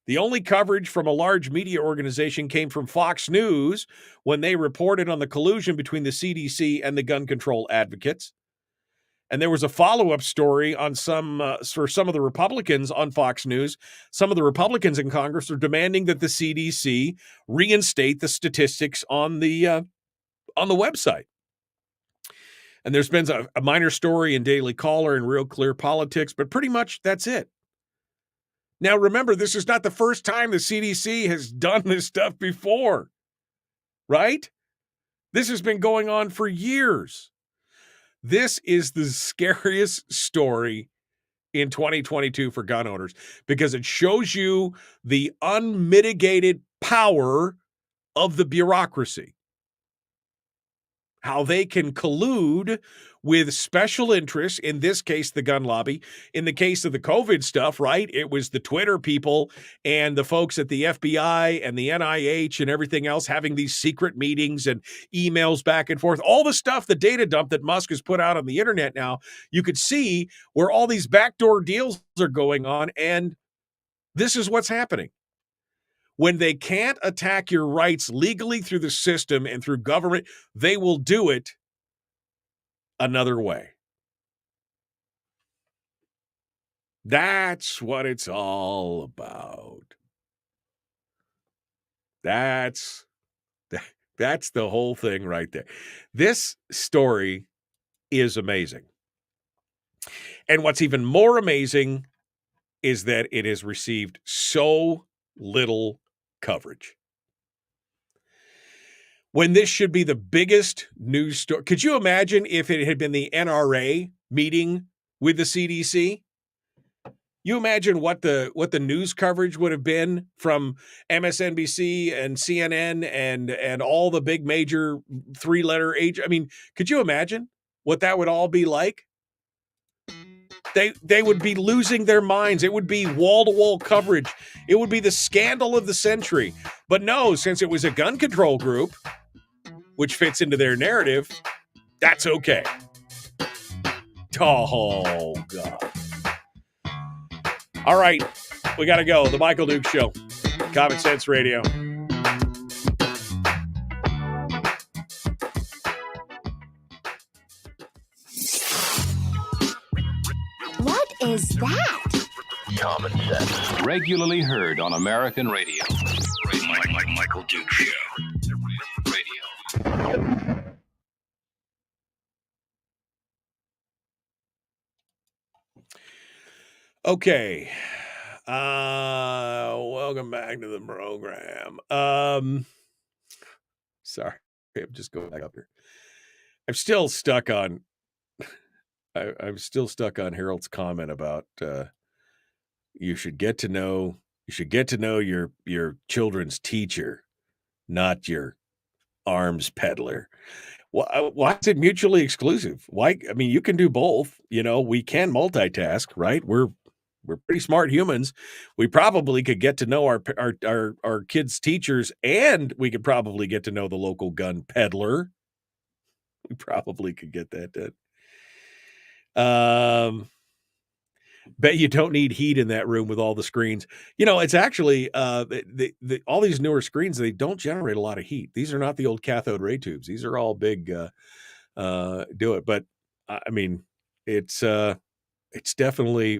The only coverage from a large media organization came from Fox News when they reported on the collusion between the CDC and the gun control advocates. And there was a follow-up story on for some of the Republicans on Fox News. Some of the Republicans in Congress are demanding that the CDC reinstate the statistics on the website. And there's been a minor story in Daily Caller and Real Clear Politics, but pretty much that's it. Now, remember, this is not the first time the CDC has done this stuff before, right? This has been going on for years. This is the scariest story in 2022 for gun owners because it shows you the unmitigated power of the bureaucracy. How they can collude with special interests, in this case, the gun lobby. In the case of the COVID stuff, right, it was the Twitter people and the folks at the FBI and the NIH and everything else having these secret meetings and emails back and forth. All the stuff, the data dump that Musk has put out on the internet now, you could see where all these backdoor deals are going on, and this is what's happening. When they can't attack your rights legally through the system and through government, they will do it another way. That's what it's all about. That's the whole thing right there. This story is amazing. And what's even more amazing is that it has received so little coverage. When this should be the biggest news story. Could you imagine if it had been the NRA meeting with the CDC? You imagine what the news coverage would have been from MSNBC and CNN and all the big major three-letter age. I mean, could you imagine what that would all be like? They would be losing their minds. It would be wall-to-wall coverage. It would be the scandal of the century. But no, since it was a gun control group, which fits into their narrative, that's okay. Oh, God. All right, we got to go. The Michael Dukes Show, Common Sense Radio. What is that? Common Sense. Regularly heard on American radio. Michael Dukes Show. Radio. Okay. Welcome back to the program. Sorry, I'm just going back up here. I'm still stuck on Harold's comment about you should get to know your children's teacher, not your arms peddler. Why is it mutually exclusive? Why? I mean, you can do both. You know, we can multitask, right? We're pretty smart humans. We probably could get to know our kids' teachers, and we could probably get to know the local gun peddler. We probably could get that done. Bet you don't need heat in that room with all the screens. You know, it's actually all these newer screens, they don't generate a lot of heat. These are not the old cathode ray tubes. These are all big do it. But I mean, it's definitely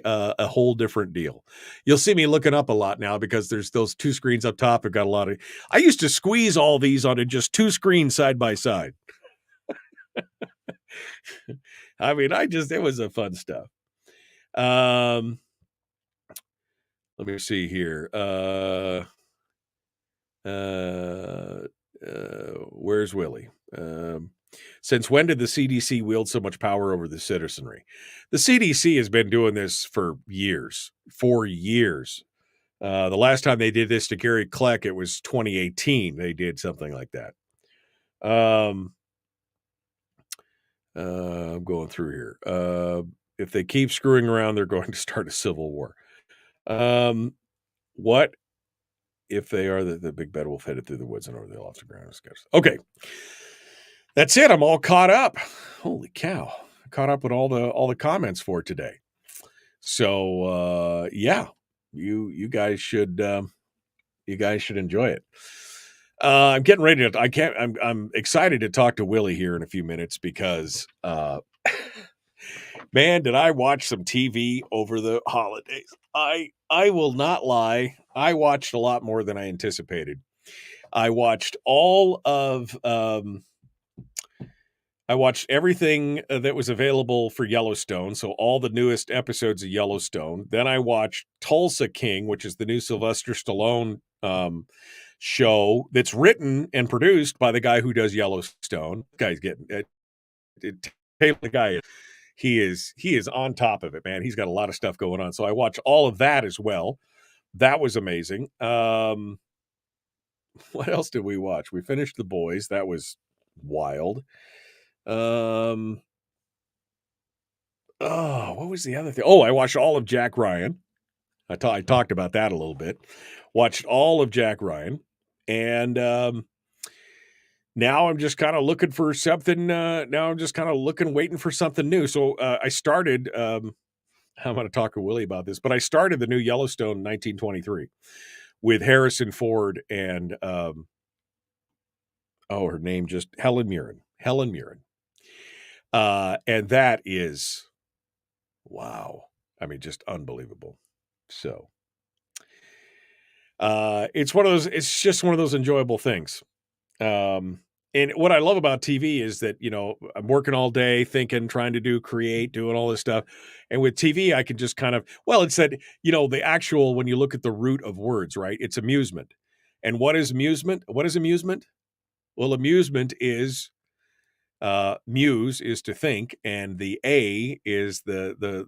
a whole different deal. You'll see me looking up a lot now because there's those two screens up top. I've got a lot of, I used to squeeze all these onto just two screens side by side. I mean, it was a fun stuff. Let me see here. Where's Willie? Since when did the CDC wield so much power over the citizenry? The CDC has been doing this for years. The last time they did this to Gary Kleck, it was 2018. They did something like that. I'm going through here. If they keep screwing around, they're going to start a civil war. What if they are the big bed wolf headed through the woods and over the lofty ground? Okay. That's it. I'm all caught up. Holy cow. I caught up with all the comments for today. So yeah, you guys should enjoy it. I'm getting ready to I'm excited to talk to Willie here in a few minutes because man, did I watch some TV over the holidays. I will not lie. I watched a lot more than I anticipated. I watched all of I watched everything that was available for Yellowstone, so all the newest episodes of Yellowstone. Then I watched Tulsa King, which is the new Sylvester Stallone show that's written and produced by the guy who does Yellowstone. The guy's getting Taylor, the guy, he is on top of it, man. He's got a lot of stuff going on. So I watched all of that as well. That was amazing. What else did we watch? We finished The Boys. That was wild. What was the other thing? Oh, I watched all of Jack Ryan. I talked about that a little bit. Watched all of Jack Ryan. And now I'm just kind of looking for something. Waiting for something new. So I started, I'm going to talk to Willie about this, but I started the new Yellowstone 1923 with Harrison Ford and, her name just Helen Mirren. And that is, wow. I mean, just unbelievable. So, it's just one of those enjoyable things. And what I love about TV is that, I'm working all day thinking, trying to doing all this stuff. And with TV, I can just kind of, it's that, the actual, when you look at the root of words, right? It's amusement. And what is amusement? What is amusement? Well, amusement is, muse is to think, and the A is the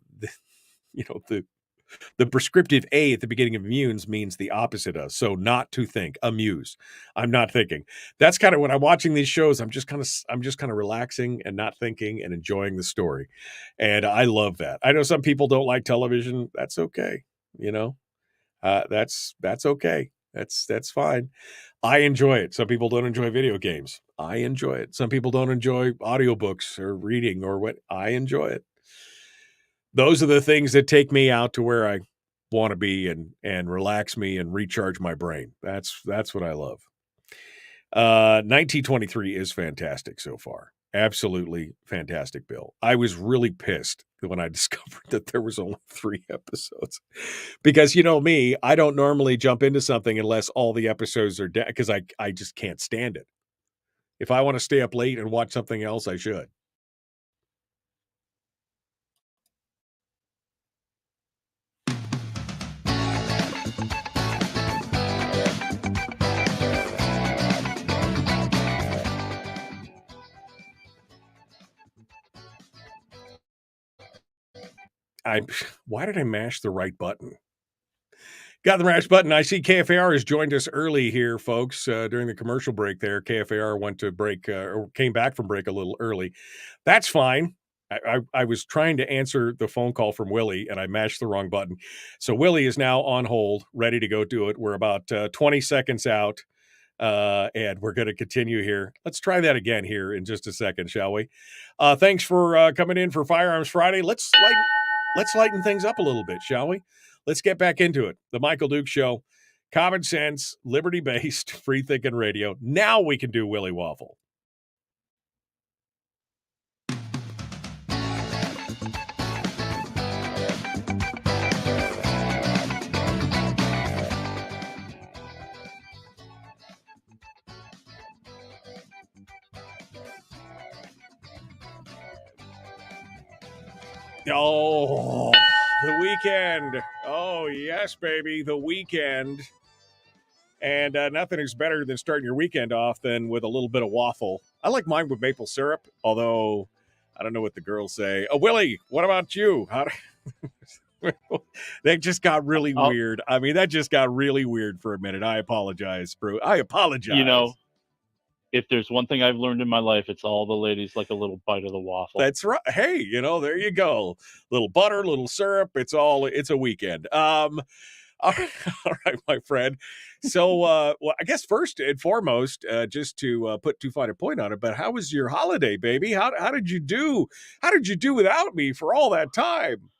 prescriptive A at the beginning of muse means the opposite of. So not to think, amuse. I'm not thinking. That's kind of when I'm watching these shows, I'm just kind of relaxing and not thinking and enjoying the story. And I love that. I know some people don't like television. That's okay. That's okay. That's fine. I enjoy it. Some people don't enjoy video games. I enjoy it. Some people don't enjoy audiobooks or reading or what. I enjoy it. Those are the things that take me out to where I want to be and relax me and recharge my brain. That's what I love. 1923 is fantastic so far. Absolutely fantastic, Bill. I was really pissed when I discovered that there was only 3 episodes. Because me, I don't normally jump into something unless all the episodes are dead, because I just can't stand it. If I want to stay up late and watch something else, I should. Why did I mash the right button? Got the mash button. I see KFAR has joined us early here, folks, during the commercial break there. KFAR went to break or came back from break a little early. That's fine. I was trying to answer the phone call from Willie, and I mashed the wrong button. So Willie is now on hold, ready to go do it. We're about 20 seconds out, and we're going to continue here. Let's try that again here in just a second, shall we? Thanks for coming in for Firearms Friday. Let's lighten things up a little bit, shall we? Let's get back into it. The Michael Duke Show, common sense, liberty-based, free-thinking radio. Now we can do Willie Waffle. Oh, the weekend. Oh, yes, baby, the weekend. And nothing is better than starting your weekend off than with a little bit of waffle. I like mine with maple syrup, although I don't know what the girls say. Oh, Willie, what about you? That just got really weird. I mean, that just got really weird for a minute. I apologize, bro. I apologize. If there's one thing I've learned in my life, it's all the ladies like a little bite of the waffle. That's right. Hey, there you go. Little butter, little syrup. It's a weekend. All right, my friend. So, I guess first and foremost, just to put too fine a point on it, but how was your holiday, baby? How did you do? How did you do without me for all that time?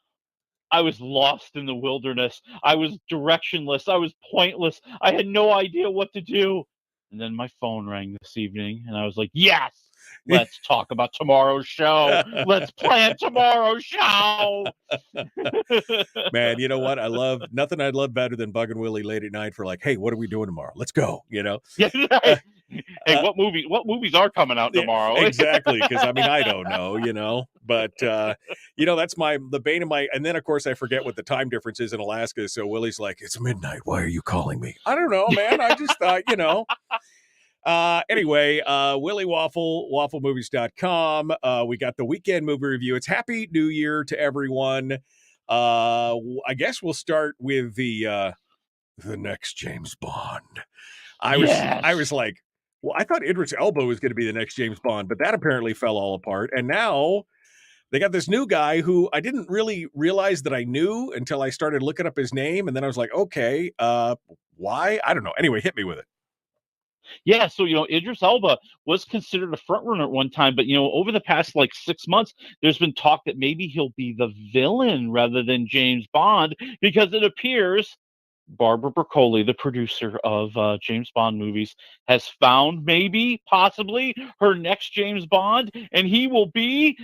I was lost in the wilderness. I was directionless. I was pointless. I had no idea what to do. And then my phone rang this evening, and I was like, yes! Let's talk about tomorrow's show. Let's plan tomorrow's show. Man, you know what? I love nothing I'd love better than bugging Willie late at night for like, hey, what are we doing tomorrow? Let's go, you know? Yeah, right. Hey, what movies are coming out tomorrow? Exactly, because I mean, I don't know, you know, but you know, that's the bane of my. And then of course I forget what the time difference is in Alaska. So Willie's like, "It's midnight. Why are you calling me?" I don't know, man. I just thought, you know. Anyway, Willie Waffle, wafflemovies.com. We got the weekend movie review. It's Happy New Year to everyone. I guess we'll start with the next James Bond. I was like, well, I thought Idris Elba was going to be the next James Bond, but that apparently fell all apart. And now they got this new guy who I didn't really realize that I knew until I started looking up his name. And then I was like, okay, why? I don't know. Anyway, hit me with it. Yeah, so Idris Elba was considered a front runner at one time, but over the past 6 months, there's been talk that maybe he'll be the villain rather than James Bond, because it appears Barbara Broccoli, the producer of James Bond movies, has found possibly her next James Bond, and he will be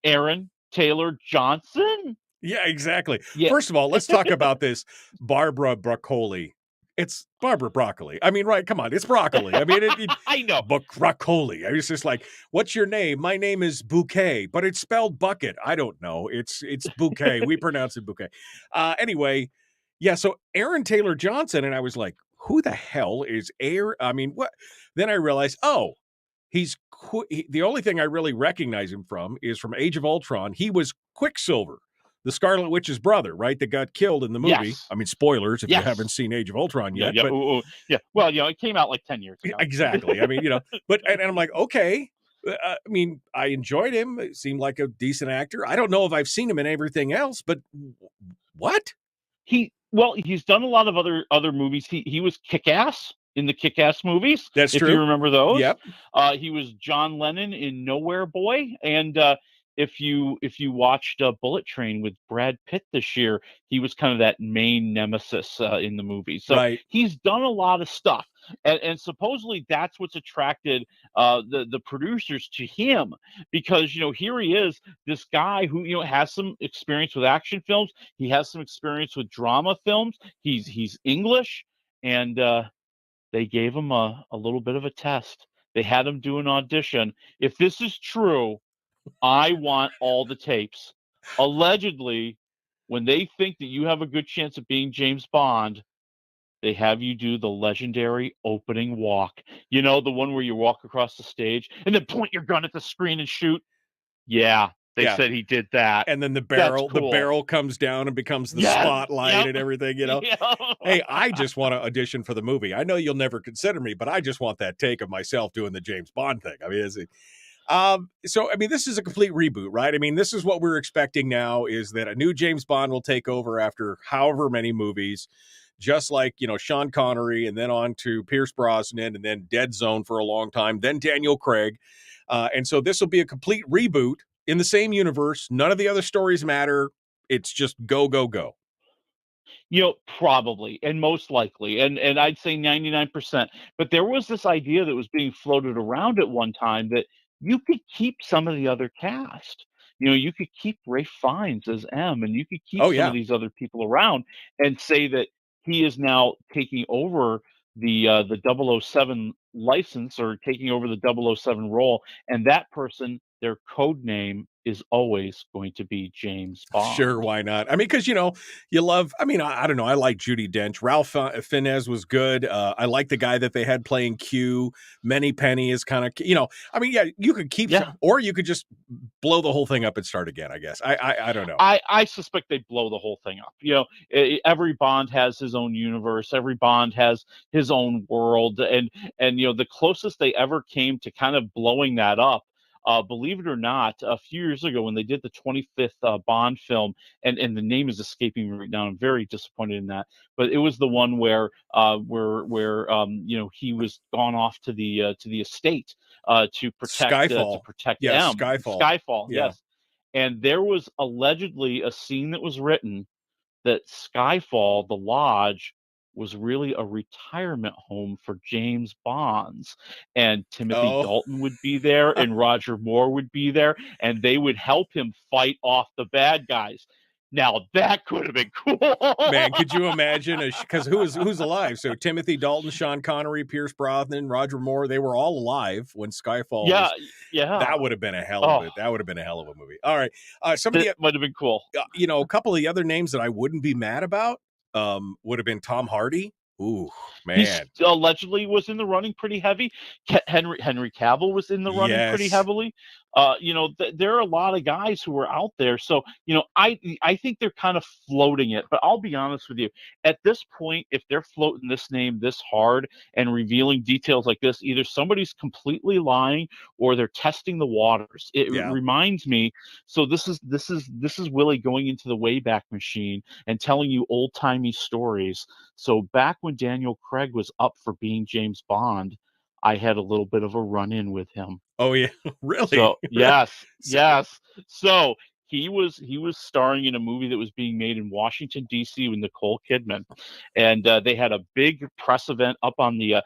Aaron Taylor Johnson. Yeah, exactly. Yeah. First of all, let's talk about this Barbara Broccoli. It's Barbara Broccoli. I mean, right? Come on, it's broccoli. I mean, I know. Broccoli. I was just like, "What's your name?" My name is Bouquet, but it's spelled bucket. I don't know. It's Bouquet. We pronounce it Bouquet. Anyway, yeah. So Aaron Taylor Johnson, and I was like, "Who the hell is Aaron?" I mean, what? Then I realized, oh, the only thing I really recognize him from is from Age of Ultron. He was Quicksilver, the Scarlet Witch's brother, right? That got killed in the movie. Yes. I mean, spoilers if you haven't seen Age of Ultron yet. Yeah, but, yeah. Well, it came out 10 years ago. Exactly. I mean, but and I'm like, okay. I mean, I enjoyed him. It seemed like a decent actor. I don't know if I've seen him in everything else, but what? He's done a lot of other movies. He was Kick-Ass in the Kick-Ass movies. That's true. If you remember those. Yep. He was John Lennon in Nowhere Boy, and if you watched Bullet Train with Brad Pitt this year, he was kind of that main nemesis in the movie. So right. He's done a lot of stuff, and supposedly that's what's attracted the producers to him, because here he is, this guy who has some experience with action films, he has some experience with drama films, he's English, and they gave him a little bit of a test. They had him do an audition. If this is true, I want all the tapes. Allegedly, when they think that you have a good chance of being James Bond, they have you do the legendary opening walk. The one where you walk across the stage and then point your gun at the screen and shoot. Yeah, they said he did that. And then the barrel comes down and becomes the spotlight and everything, Hey, I just want to audition for the movie. I know you'll never consider me, but I just want that take of myself doing the James Bond thing. I mean, so, I mean, this is a complete reboot, right? I mean, this is what we're expecting now, is that a new James Bond will take over after however many movies, just like, Sean Connery, and then on to Pierce Brosnan, and then Dead Zone for a long time, then Daniel Craig. And so this will be a complete reboot in the same universe. None of the other stories matter. It's just go, go, go. Probably, and most likely, and I'd say 99%. But there was this idea that was being floated around at one time that you could keep some of the other cast. You could keep Ralph Fiennes as M, and you could keep some of these other people around and say that he is now taking over the 007 license, or taking over the 007 role, and that person, their code name is always going to be James Bond. Sure, why not? I mean, because, you love, I mean, I don't know. I like Judi Dench. Ralph Fiennes was good. I like the guy that they had playing Q. Manny Penny is kind of, I mean, yeah, you could keep, or you could just blow the whole thing up and start again, I guess. I don't know. I suspect they'd blow the whole thing up. Every Bond has his own universe. Every Bond has his own world. And the closest they ever came to kind of blowing that up, believe it or not, a few years ago when they did the 25th Bond film, and the name is escaping me right now. I'm very disappointed in that, but it was the one where he was gone off to the estate to protect Skyfall. M. Skyfall. Yes. And there was allegedly a scene that was written that Skyfall, the Lodge, was really a retirement home for James Bonds, and Timothy Oh. Dalton would be there, and Roger Moore would be there, and they would help him fight off the bad guys. Now that could have been cool. Man, could you imagine? Because who's alive? So Timothy Dalton, Sean Connery, Pierce Brosnan, Roger Moore, they were all alive when Skyfall Yeah, was. yeah. That would have been a hell of Oh, that would have been a hell of a movie. All right. Some of the it might have been cool. a couple of the other names that I wouldn't be mad about would have been Tom Hardy. Ooh, He man. allegedly was in the running pretty heavy. Henry Cavill was in the running pretty Yes. heavily. There are a lot of guys who are out there. So, I think they're kind of floating it. But I'll be honest with you. At this point, if they're floating this name this hard and revealing details like this, either somebody's completely lying or they're testing the waters. It Yeah. reminds me. So this is Willie going into the Wayback Machine and telling you old timey stories. So back when Daniel Craig was up for being James Bond, I had a little bit of a run-in with him. Oh yeah, really? So yes. So he was starring in a movie that was being made in Washington D.C. with Nicole Kidman, and they had a big press event up on the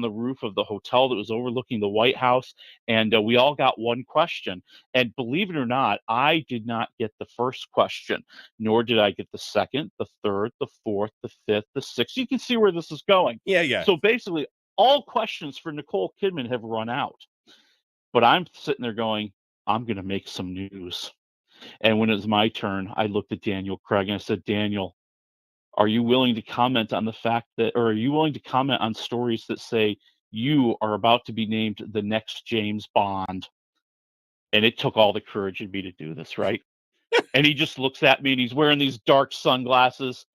roof of the hotel that was overlooking the White House, and we all got one question. And believe it or not, I did not get the first question, nor did I get the second, the third, the fourth, the fifth, the sixth. You can see where this is going. Yeah. So basically, all questions for Nicole Kidman have run out. But I'm sitting there going, I'm going to make some news. And when it was my turn, I looked at Daniel Craig and I said, Daniel, are you willing to comment on the fact that, or are you willing to comment on stories that say you are about to be named the next James Bond? And it took all the courage in me to do this, right? And he just looks at me and he's wearing these dark sunglasses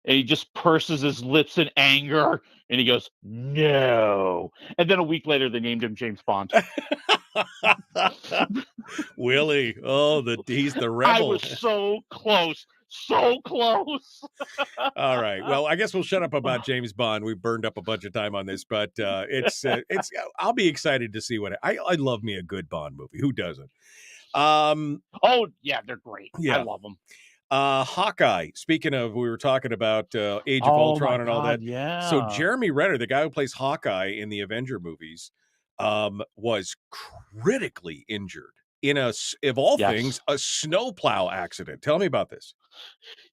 and he just purses his lips in anger and he goes, no. And then a week later, they named him James Bond. Willie, he's the rebel. I was so close. All right. Well, I guess we'll shut up about James Bond. We burned up a bunch of time on this, but it's I'll be excited to see what I love me a good Bond movie. Who doesn't? Oh yeah, they're great. Yeah. I love them. Hawkeye. Speaking of, we were talking about Age of Ultron and all that. Yeah. So Jeremy Renner, the guy who plays Hawkeye in the Avenger movies, was critically injured in of all things, a snowplow accident. Tell me about this.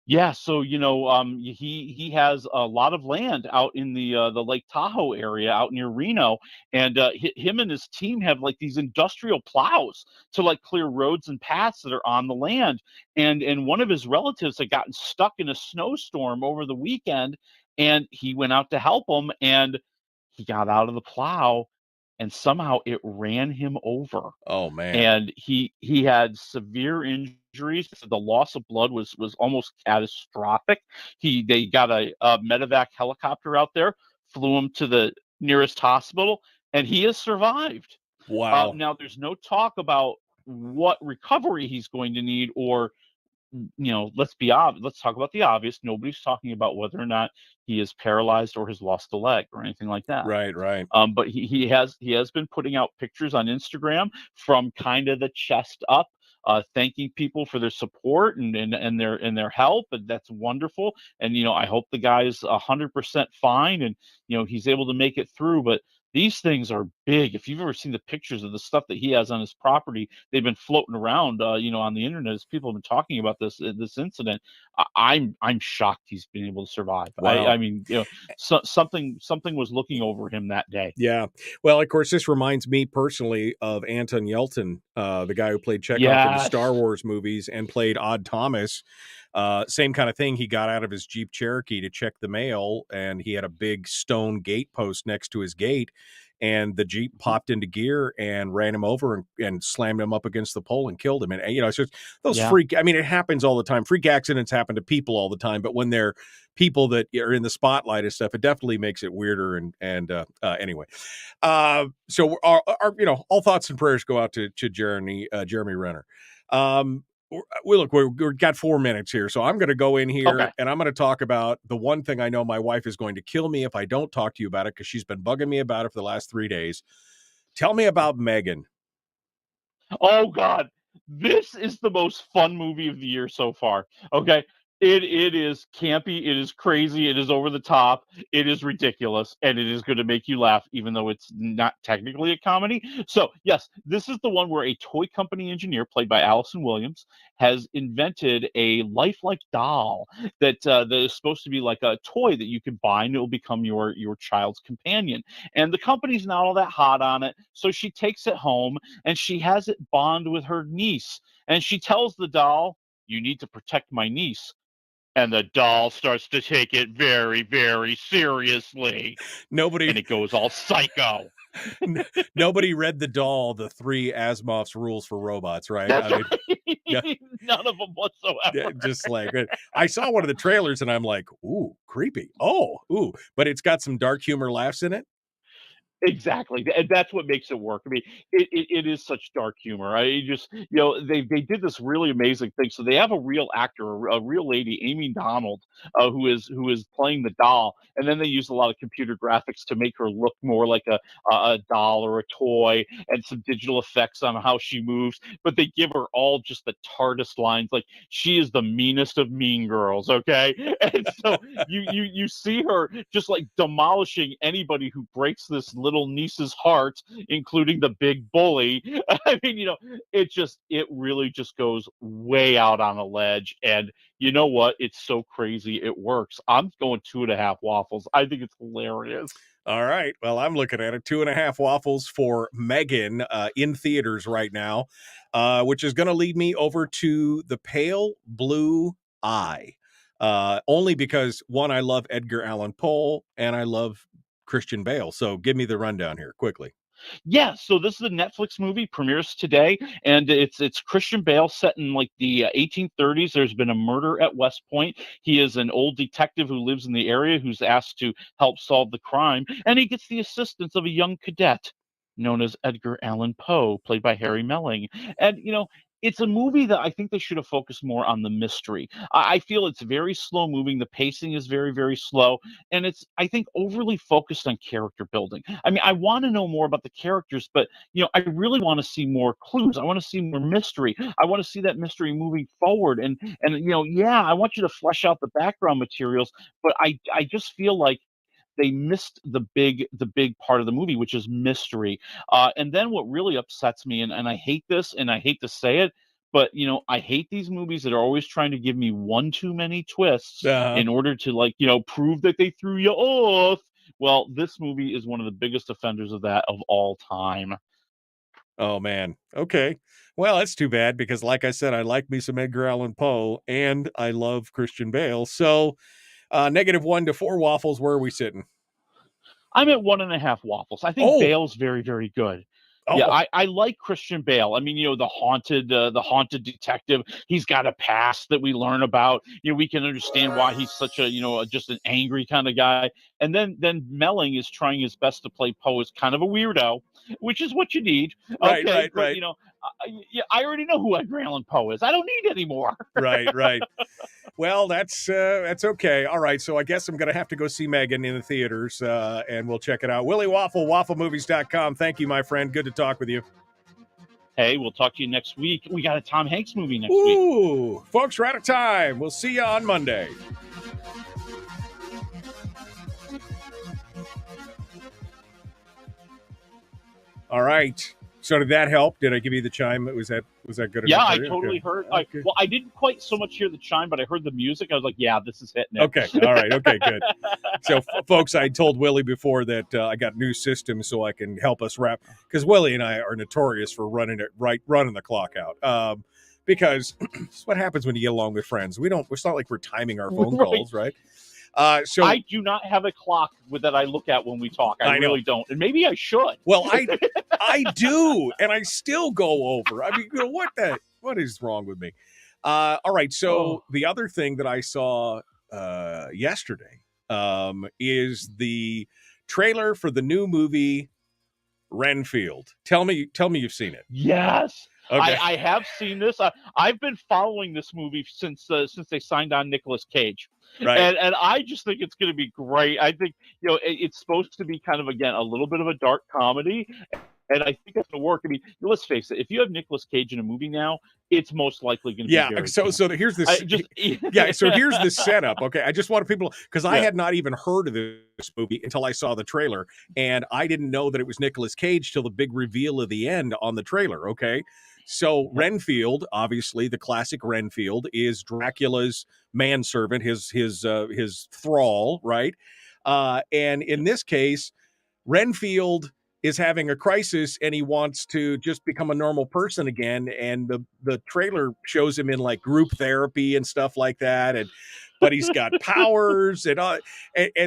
Yeah, so he has a lot of land out in the Lake Tahoe area out near Reno, and him and his team have like these industrial plows to like clear roads and paths that are on the land. And one of his relatives had gotten stuck in a snowstorm over the weekend, and he went out to help him, and he got out of the plow, and somehow it ran him over. Oh man! And he had severe injuries. The loss of blood was almost catastrophic. They got a medevac helicopter out there, flew him to the nearest hospital, and he has survived. Wow! Now there's no talk about what recovery he's going to need, or let's talk about the obvious. Nobody's talking about whether or not he is paralyzed or has lost a leg or anything like that. Right. But he has been putting out pictures on Instagram from kind of the chest up, thanking people for their support and their help, and that's wonderful. And I hope the guy is 100% fine, and he's able to make it through. But these things are big. If you've ever seen the pictures of the stuff that he has on his property, they've been floating around, on the internet as people have been talking about this incident. I'm shocked he's been able to survive. Wow. I mean, something was looking over him that day. Yeah. Well, of course, this reminds me personally of Anton Yelchin, the guy who played Chekhov in the Star Wars movies and played Odd Thomas. Same kind of thing. He got out of his Jeep Cherokee to check the mail, and he had a big stone gate post next to his gate, and the Jeep popped into gear and ran him over and slammed him up against the pole and killed him. And it's just those freak. I mean, it happens all the time. Freak accidents happen to people all the time, but when they're people that are in the spotlight and stuff, it definitely makes it weirder. And anyway, so our all thoughts and prayers go out to Jeremy Renner. We've got 4 minutes here, so I'm going to go in here and I'm going to talk about the one thing I know my wife is going to kill me if I don't talk to you about it, because she's been bugging me about it for the last 3 days. Tell me about Megan. Oh God, this is the most fun movie of the year so far. Okay, It is campy, it is crazy, it is over the top, it is ridiculous, and it is going to make you laugh, even though it's not technically a comedy. So, yes, this is the one where a toy company engineer, played by Allison Williams, has invented a lifelike doll that is supposed to be like a toy that you can buy and it will become your child's companion. And the company's not all that hot on it, so she takes it home and she has it bond with her niece. And she tells the doll, "You need to protect my niece." And the doll starts to take it very, very seriously. Nobody And it goes all psycho. Nobody read the doll, the 3 Asimov's rules for robots, right? That's I right. yeah, None of them whatsoever. just like I saw one of the trailers and I'm like, ooh, creepy. Oh, ooh, but it's got some dark humor laughs in it. Exactly, and that's what makes it work. I mean, it is such dark humor. I just, they did this really amazing thing. So they have a real actor, a real lady, Amy Donald, who is playing the doll, and then they use a lot of computer graphics to make her look more like a doll or a toy, and some digital effects on how she moves. But they give her all just the tartest lines, like she is the meanest of mean girls. Okay, and so you see her just like demolishing anybody who breaks this little niece's heart, including the big bully. I mean, it really just goes way out on a ledge. And you know what? It's so crazy. It works. I'm going 2.5 waffles. I think it's hilarious. All right. Well, I'm looking at it. 2.5 waffles for Megan in theaters right now, which is going to lead me over to The Pale Blue Eye. Only because, one, I love Edgar Allan Poe and I love Christian Bale. So give me the rundown here quickly. Yeah, so this is a Netflix movie, premieres today, and it's Christian Bale set in like the 1830s. There's been a murder at West Point. He is an old detective who lives in the area who's asked to help solve the crime, and he gets the assistance of a young cadet known as Edgar Allan Poe, played by Harry Melling. And it's a movie that I think they should have focused more on the mystery. I feel it's very slow moving. The pacing is very, very slow. And it's, I think, overly focused on character building. I mean, I want to know more about the characters, but, I really want to see more clues. I want to see more mystery. I want to see that mystery moving forward. And yeah, I want you to flesh out the background materials, but I just feel like they missed the big part of the movie, which is mystery. And then what really upsets me, and I hate this, and I hate to say it, but I hate these movies that are always trying to give me one too many twists in order to prove that they threw you off. Well, this movie is one of the biggest offenders of that of all time. Oh man. Okay. Well, that's too bad because, like I said, I like me some Edgar Allan Poe and I love Christian Bale. So, -1 to 4 waffles. Where are we sitting? I'm at 1.5 waffles. I think Bale's very, very good. Yeah, I like Christian Bale. I mean, the haunted detective. He's got a past that we learn about. We can understand why he's such just an angry kind of guy. And then Melling is trying his best to play Poe as kind of a weirdo, which is what you need. Right, okay, but, right. I already know who Edgar Allan Poe is. I don't need any more. Right. Well, that's okay. All right, so I guess I'm going to have to go see Megan in the theaters, and we'll check it out. Willie Waffle, wafflemovies.com. Thank you, my friend. Good to talk with you. Hey, we'll talk to you next week. We got a Tom Hanks movie next week. Ooh, folks, we're out of time. We'll see you on Monday. All right. So did that help? Did I give you the chime? Was that good? Yeah, I totally heard. Okay. Well, I didn't quite so much hear the chime, but I heard the music. I was like, yeah, this is hitting it. Okay. All right. Okay, good. So, folks, I told Willie before that I got new systems so I can help us wrap, because Willie and I are notorious for running the clock out. Because it's what happens when you get along with friends. It's not like we're timing our phone calls, right? So I do not have a clock that I look at when we talk. I really don't, and maybe I should. Well, I do, and I still go over. I mean, what is wrong with me? All right. So the other thing that I saw yesterday is the trailer for the new movie Renfield. Tell me you've seen it. Yes. Okay. I have seen this. I've been following this movie since they signed on Nicolas Cage. Right. And I just think it's going to be great. I think, it's supposed to be kind of, again, a little bit of a dark comedy. And I think that's going to work. I mean, let's face it. If you have Nicolas Cage in a movie now, it's most likely going to be very So campy. here's this. So here's the setup. Okay, I just want people, because I had not even heard of this movie until I saw the trailer, and I didn't know that it was Nicolas Cage till the big reveal of the end on the trailer. Okay, so Renfield, obviously the classic Renfield, is Dracula's manservant, his thrall, right? And in this case, Renfield is having a crisis and he wants to just become a normal person again. And the trailer shows him in like group therapy and stuff like that. But he's got powers and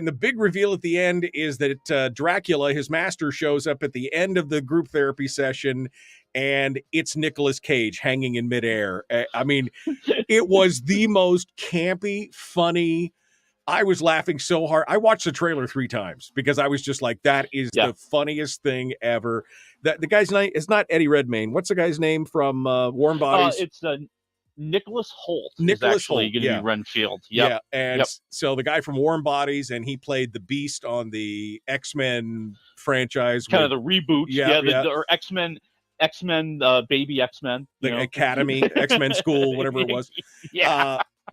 the big reveal at the end is that Dracula, his master, shows up at the end of the group therapy session, and it's Nicolas Cage hanging in midair. I mean, it was the most campy, funny. I was laughing so hard. I watched the trailer 3 times because I was just like, that is the funniest thing ever. The guy's name is not Eddie Redmayne. What's the guy's name from Warm Bodies? It's Nicholas Hoult. Nicholas Hoult, going to be Renfield. Yep. Yeah, and so the guy from Warm Bodies, and he played the Beast on the X-Men franchise. Kind of the reboot. Or X-Men, baby X-Men. The Academy, X-Men School, whatever it was.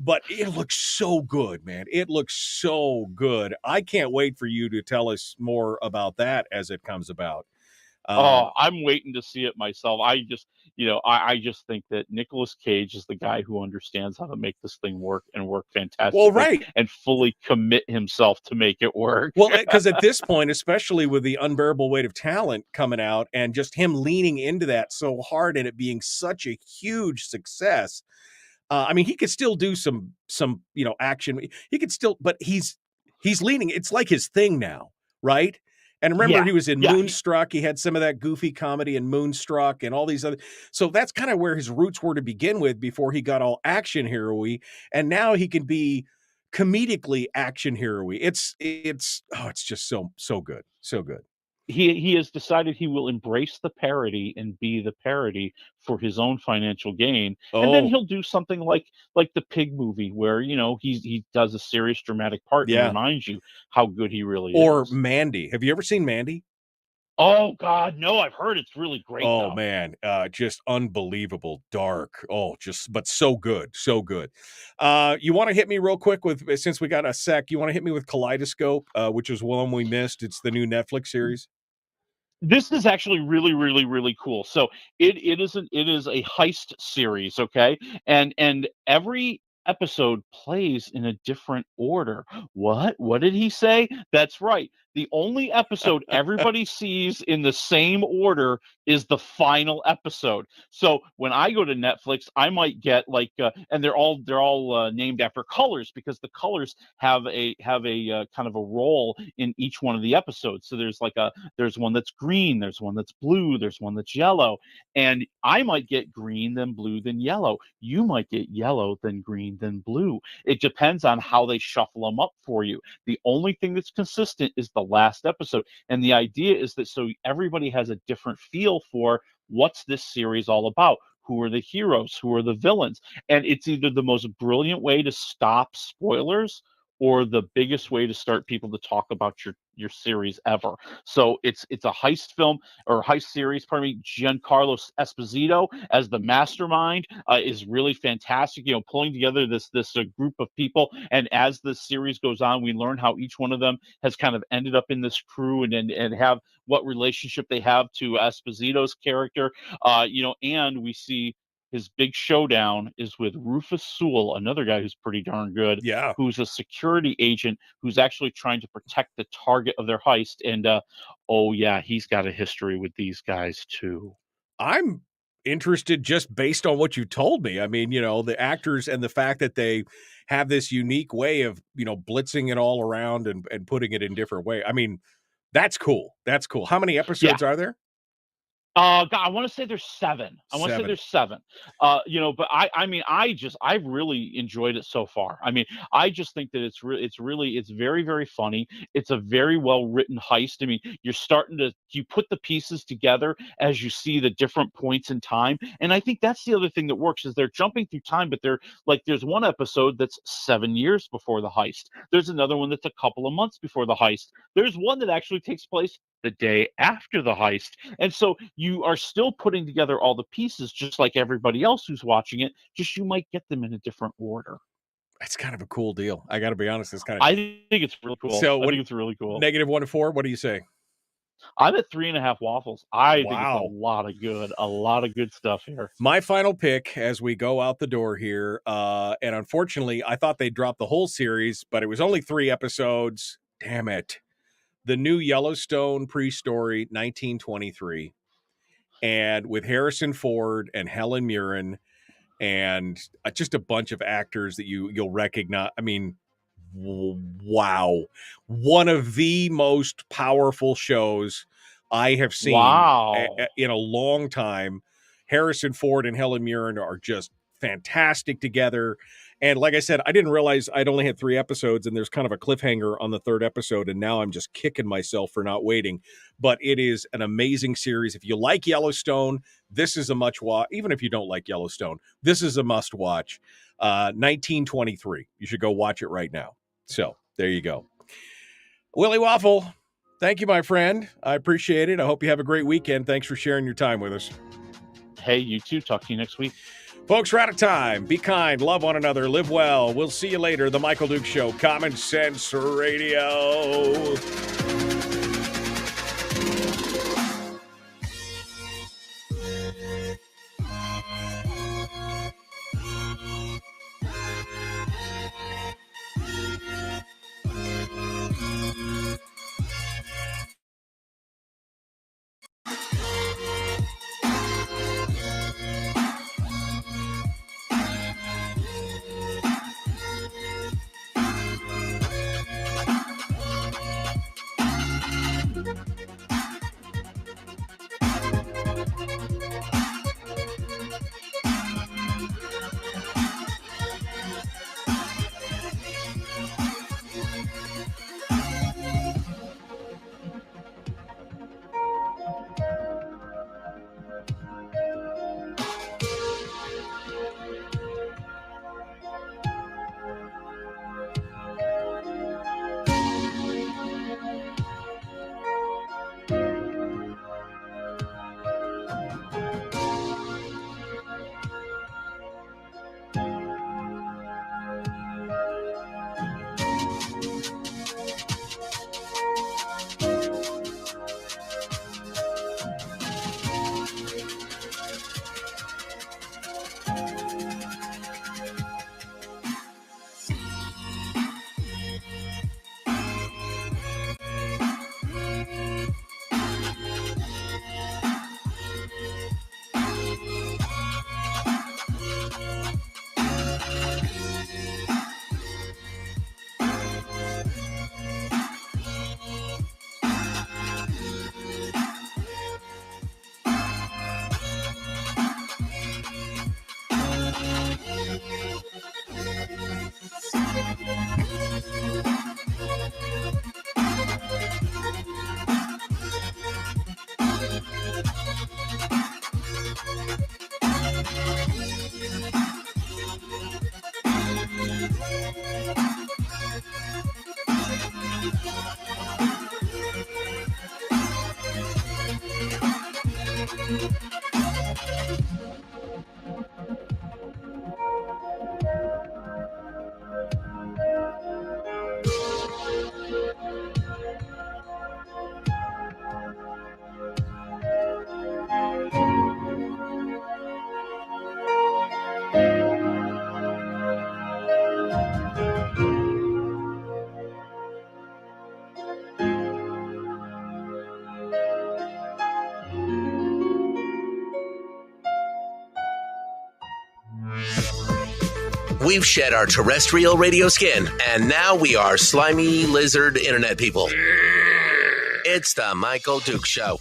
But it looks so good, man. It looks so good. I can't wait for you to tell us more about that as it comes about. I'm waiting to see it myself. I just think that Nicolas Cage is the guy who understands how to make this thing work and work fantastically. Well, right. And fully commit himself to make it work. Well, because at this point, especially with the Unbearable Weight of Talent coming out and just him leaning into that so hard and it being such a huge success. I mean, he could still do some action. He could still, but he's leaning. It's like his thing now, right? And remember, he was in Moonstruck. He had some of that goofy comedy in Moonstruck and all these other. So that's kind of where his roots were to begin with before he got all action hero-y. And now he can be comedically action hero-y. It's just so good, so good. He has decided he will embrace the parody and be the parody for his own financial gain, and then he'll do something like the Pig movie, where he does a serious dramatic part and reminds you how good he really is. Or Mandy. Have you ever seen Mandy? Oh God, no! I've heard it's really great. Oh man, just unbelievable, dark. But so good, so good. You want to hit me real quick since we got a sec? You want to hit me with Kaleidoscope, which is one we missed. It's the new Netflix series. This is actually really, really, really cool. So it is a heist series, okay? And every episode plays in a different order. What did he say? That's right. The only episode everybody sees in the same order is the final episode. So when I go to Netflix, I might get and they're all named after colors, because the colors have a kind of a role in each one of the episodes. So there's one that's green, there's one that's blue, there's one that's yellow, and I might get green, then blue, then yellow. You might get yellow, then green, then blue. It depends on how they shuffle them up for you. The only thing that's consistent is the last episode, and the idea is that so everybody has a different feel for what's this series all about. Who are the heroes? Who are the villains? And it's either the most brilliant way to stop spoilers or the biggest way to start people to talk about your series ever. So it's a heist film or heist series. Pardon me. Giancarlo Esposito as the mastermind is really fantastic. Pulling together this group of people, and as the series goes on, we learn how each one of them has kind of ended up in this crew and have what relationship they have to Esposito's character. And we see his big showdown is with Rufus Sewell, another guy who's pretty darn good. Yeah. Who's a security agent who's actually trying to protect the target of their heist. And he's got a history with these guys too. I'm interested just based on what you told me. I mean, the actors and the fact that they have this unique way of, blitzing it all around and putting it in different way. I mean, that's cool. That's cool. How many episodes are there? God, I want to say there's 7. I want to say there's 7. But I've really enjoyed it so far. I mean, I just think that it's very, very funny. It's a very well written heist. I mean, you put the pieces together as you see the different points in time. And I think that's the other thing that works is they're jumping through time, but there's one episode that's 7 years before the heist. There's another one that's a couple of months before the heist. There's one that actually takes place the day after the heist. And so you are still putting together all the pieces just like everybody else who's watching it, just you might get them in a different order. That's kind of a cool deal. I got to be honest. It's kind of. I think it's really cool. So I think it's really cool. -1 to 4. What do you say? I'm at 3.5 waffles. I think it's Wow. a lot of good stuff here. My final pick as we go out the door here, and unfortunately, I thought they'd drop the whole series, but it was only 3 episodes. Damn it. The new Yellowstone pre-story, 1923, and with Harrison Ford and Helen Mirren and just a bunch of actors that you'll recognize. I mean, wow. One of the most powerful shows I have seen in a long time. Harrison Ford and Helen Mirren are just fantastic together. And like I said, I didn't realize I'd only had 3 episodes, and there's kind of a cliffhanger on the 3rd episode, and now I'm just kicking myself for not waiting. But it is an amazing series. If you like Yellowstone, this is a must-watch. Even if you don't like Yellowstone, this is a must-watch. 1923. You should go watch it right now. So there you go. Willie Waffle, thank you, my friend. I appreciate it. I hope you have a great weekend. Thanks for sharing your time with us. Hey, you too. Talk to you next week. Folks, we're out of time. Be kind, love one another, live well. We'll see you later. The Michael Duke Show, Common Sense Radio. We've shed our terrestrial radio skin, and now we are slimy lizard internet people. It's the Michael Duke Show.